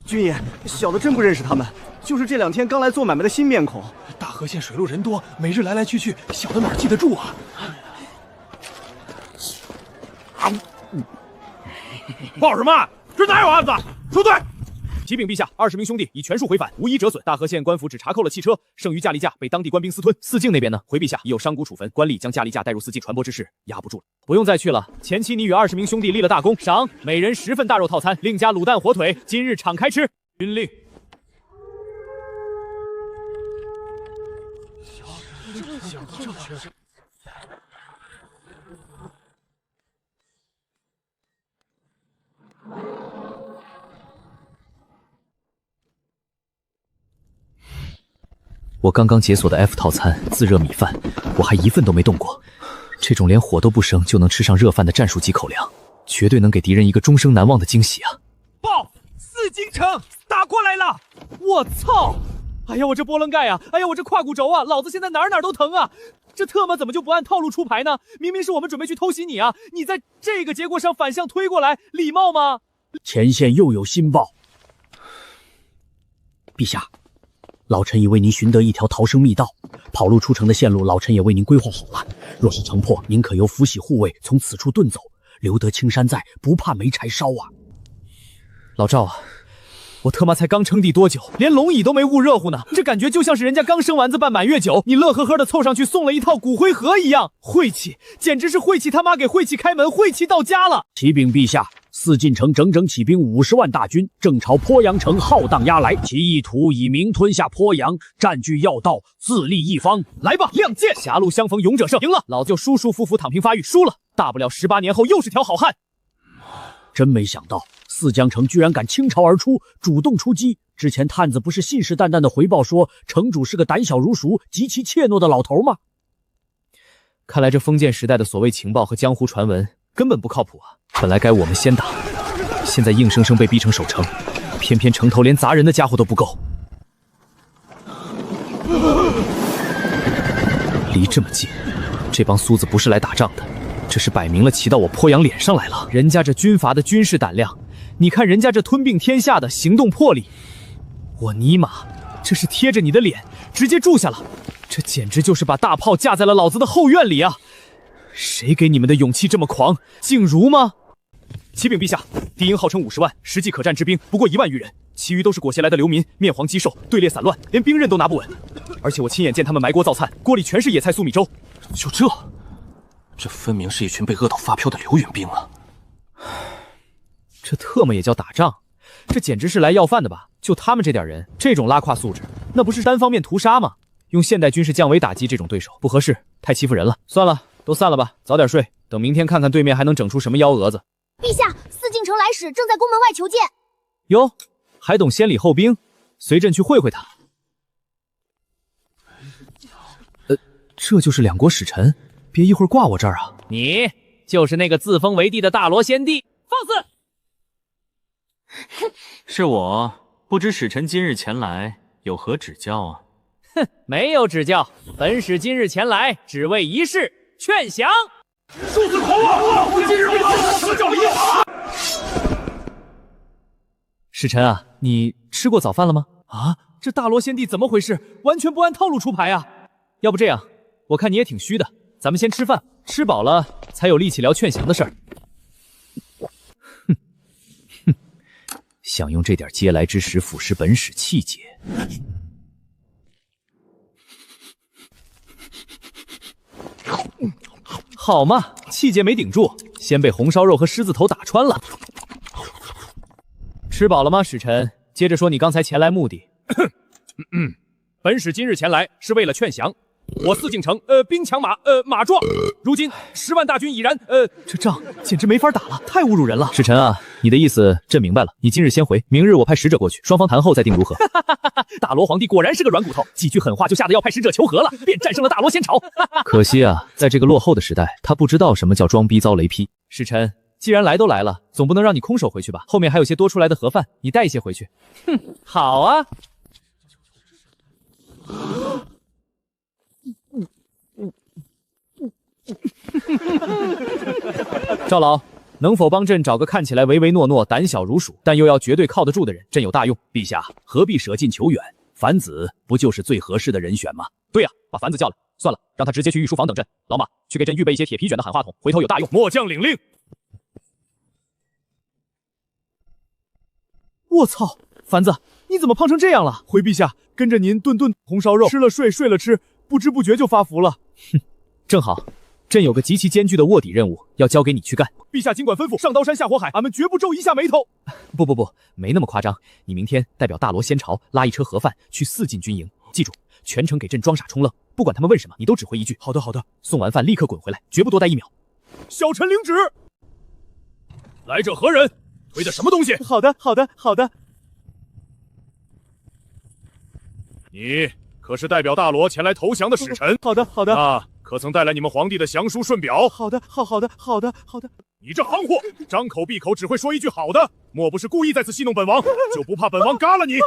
军爷，小的真不认识他们，就是这2天刚来做买卖的新面孔。大河县水路人多，每日来来去去，小的哪记得住啊？报什么？这哪有案子？出队！启禀陛下，20名兄弟已全数回返，无一折损。大河县官府只查扣了汽车，剩余驾力架被当地官兵私吞。四境那边呢？回陛下，已有商贾处分，官吏将驾力架带入四境传播之事，压不住了。不用再去了。前期你与20名兄弟立了大功，赏每人10份大肉套餐，另加卤蛋火腿，今日敞开吃。军令。我刚刚解锁的 F 套餐自热米饭，我还一份都没动过。这种连火都不生就能吃上热饭的战术级口粮，绝对能给敌人一个终生难忘的惊喜啊！报，4京城打过来了！我操！哎呀，我这波棱盖啊！哎呀，我这胯骨轴啊！老子现在哪儿都疼啊！这特么怎么就不按套路出牌呢？明明是我们准备去偷袭你啊！你在这个结果上反向推过来，礼貌吗？前线又有新报，陛下。老臣已为您寻得一条逃生密道，跑路出城的线路，老臣也为您规划好了。若是城破，您可由福喜护卫从此处遁走，留得青山在，不怕没柴烧啊！老赵啊，我他妈才刚称帝多久，连龙椅都没焐热乎呢，这感觉就像是人家刚生丸子办满月酒，你乐呵呵的凑上去送了一套骨灰盒一样，晦气，简直是晦气他妈给晦气开门，晦气到家了！启禀陛下。四进城整整起兵50万大军，正朝鄱阳城浩荡压来，其意图以明吞下鄱阳，占据要道，自立一方。来吧，亮剑！狭路相逢勇者胜，赢了，老子就舒舒服服躺平发育；输了，大不了18年后又是条好汉。真没想到，四江城居然敢倾巢而出，主动出击。之前探子不是信誓旦旦的回报说，城主是个胆小如鼠、极其怯懦的老头吗？看来这封建时代的所谓情报和江湖传闻根本不靠谱啊！本来该我们先打，现在硬生生被逼成守城，偏偏城头连砸人的家伙都不够。离这么近，这帮苏子不是来打仗的，这是摆明了骑到我鄱阳脸上来了。人家这军阀的军事胆量，你看人家这吞并天下的行动魄力，我尼玛，这是贴着你的脸直接住下了，这简直就是把大炮架在了老子的后院里啊！谁给你们的勇气这么狂？静茹吗？启禀陛下，敌营号称50万，实际可战之兵不过1万余人，其余都是裹挟来的流民，面黄肌瘦，队列散乱，连兵刃都拿不稳。而且我亲眼见他们埋锅造菜，锅里全是野菜粟米粥。就这分明是一群被饿到发飘的流云兵啊！这特么也叫打仗？这简直是来要饭的吧？就他们这点人，这种拉胯素质，那不是单方面屠杀吗？用现代军事降维打击这种对手不合适，太欺负人了。算了，都散了吧，早点睡，等明天看看对面还能整出什么幺蛾子。陛下，四进城来使正在宫门外求见。哟，还懂先礼后兵，随朕去会会他。这就是两国使臣，别一会儿挂我这儿啊！你就是那个自封为帝的大罗先帝，放肆！是我，不知使臣今日前来有何指教啊？哼，没有指教，本使今日前来只为一事，劝降。数字狂妄！我今日为此何教一法？使臣啊，你吃过早饭了吗？啊，这大罗先帝怎么回事？完全不按套路出牌啊！要不这样，我看你也挺虚的，咱们先吃饭，吃饱了才有力气聊劝降的事儿。哼，哼，想用这点嗟来之食腐蚀本使气节。好嘛，气节没顶住，先被红烧肉和狮子头打穿了。吃饱了吗，使臣？接着说你刚才前来目的。本使今日前来是为了劝降。我四境城，兵强马壮，如今10万大军已然，这仗简直没法打了，太侮辱人了。使臣啊，你的意思朕明白了，你今日先回，明日我派使者过去，双方谈后再定如何。大罗皇帝果然是个软骨头，几句狠话就吓得要派使者求和了，便战胜了大罗先朝。可惜啊，在这个落后的时代，他不知道什么叫装逼遭雷劈。使臣，既然来都来了，总不能让你空手回去吧？后面还有些多出来的盒饭，你带一些回去。哼，好啊。赵老，能否帮朕找个看起来唯唯诺诺、胆小如鼠，但又要绝对靠得住的人？朕有大用。陛下何必舍近求远？樊子不就是最合适的人选吗？对呀，把樊子叫来。算了，让他直接去御书房等朕。老马，去给朕预备一些铁皮卷的喊话筒，回头有大用。末将领令。我操，樊子，你怎么胖成这样了？回陛下，跟着您顿顿红烧肉，吃了睡，睡了吃，不知不觉就发福了。哼，正好。朕有个极其艰巨的卧底任务要交给你去干。陛下尽管吩咐，上刀山下火海，俺们绝不皱一下眉头。不，没那么夸张。你明天代表大罗先朝拉一车盒饭去4进军营，记住，全程给朕装傻充愣，不管他们问什么，你都只回一句好的好的。送完饭立刻滚回来，绝不多待1秒。小臣领旨。来者何人？推的什么东西？好的。你可是代表大罗前来投降的使臣？好的。啊，可曾带来你们皇帝的降书顺表？好的。你这行货，张口闭口只会说一句好的，莫不是故意在此戏弄本王？就不怕本王嘎了你？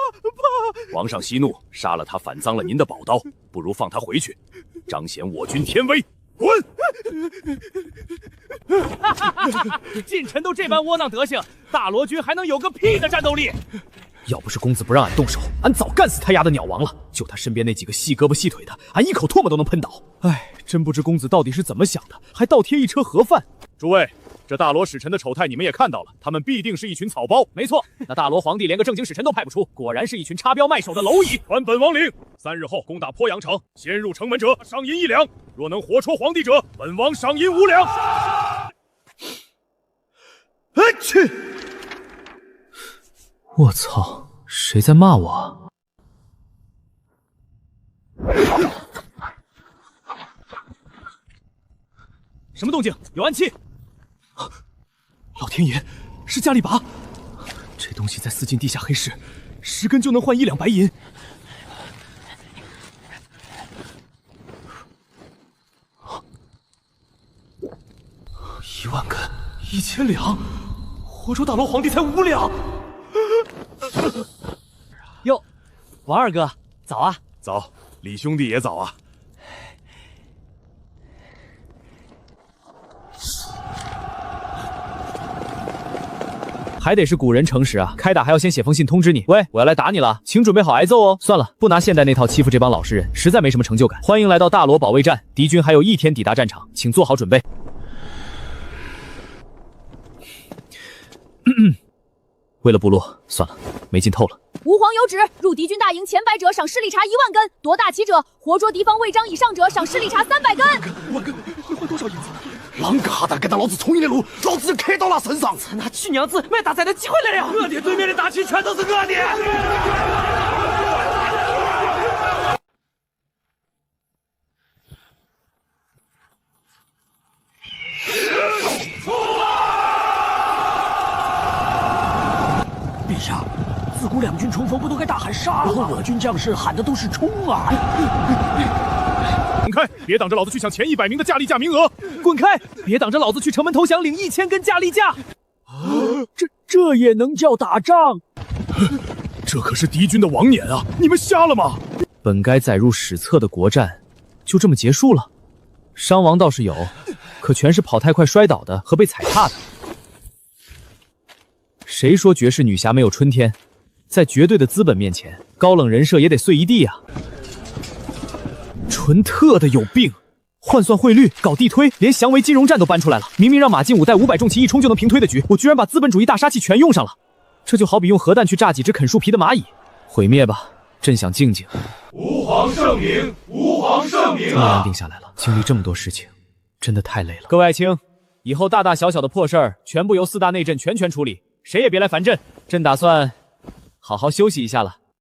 皇上息怒，杀了他反脏了您的宝刀，不如放他回去，彰显我军天威。滚！近臣都这般窝囊德行，大罗军还能有个屁的战斗力？要不是公子不让俺动手，俺早干死他丫的鸟王了。就他身边那几个细胳膊细腿的，俺一口唾沫都能喷倒。哎，真不知公子到底是怎么想的，还倒贴一车盒饭。诸位，这大罗使臣的丑态你们也看到了，他们必定是一群草包。没错，那大罗皇帝连个正经使臣都派不出，果然是一群插标卖首的蝼蚁。传本王令，3日后攻打鄱阳城，先入城门者赏银1两，若能活戳皇帝者，本王赏银5两。去！我操！谁在骂我？什么动静？有暗器！老天爷，是加力拔！这东西在4进地下黑市，10根就能换1两白银。1万根，1000两，活捉大罗皇帝才5两。哟，王二哥，早啊！早，李兄弟也早啊。还得是古人诚实啊！开打还要先写封信通知你，喂，我要来打你了，请准备好挨揍哦。算了，不拿现代那套欺负这帮老实人，实在没什么成就感。欢迎来到大罗保卫战，敌军还有1天抵达战场，请做好准备。为了部落，算了，没劲透了。吾皇有旨，入敌军大营前100者赏士力茶1万根，夺大旗者活捉敌方卫章以上者赏士力茶300根。1万根会换多少银子？啷个哈达跟到老子冲一的路，老子就磕到他身上！那去娘子，卖大仔的机会来了！我的对面的大旗全都是我的。陛下，自古两军冲锋不都该大喊杀吗？我军将士喊的都是冲啊！滚开！别挡着老子去抢前100名的价力价名额！滚开！别挡着老子去城门投降，领1000根价力价！这也能叫打仗？这可是敌军的王撵啊！你们瞎了吗？本该载入史册的国战，就这么结束了。伤亡倒是有，可全是跑太快摔倒的和被踩踏的。谁说绝世女侠没有春天？在绝对的资本面前，高冷人设也得碎一地啊！纯特的有病！换算汇率，搞地推，连祥维金融站都搬出来了。明明让马进武带500重骑一冲就能平推的局，我居然把资本主义大杀器全用上了。这就好比用核弹去炸几只啃树皮的蚂蚁。毁灭吧！朕想静静。吾皇圣明，吾皇圣明终于安定下来了。经历这么多事情，真的太累了。各位爱卿，以后大大小小的破事儿，全部由4大内镇全权处理，谁也别来烦朕。朕打算好好休息一下了。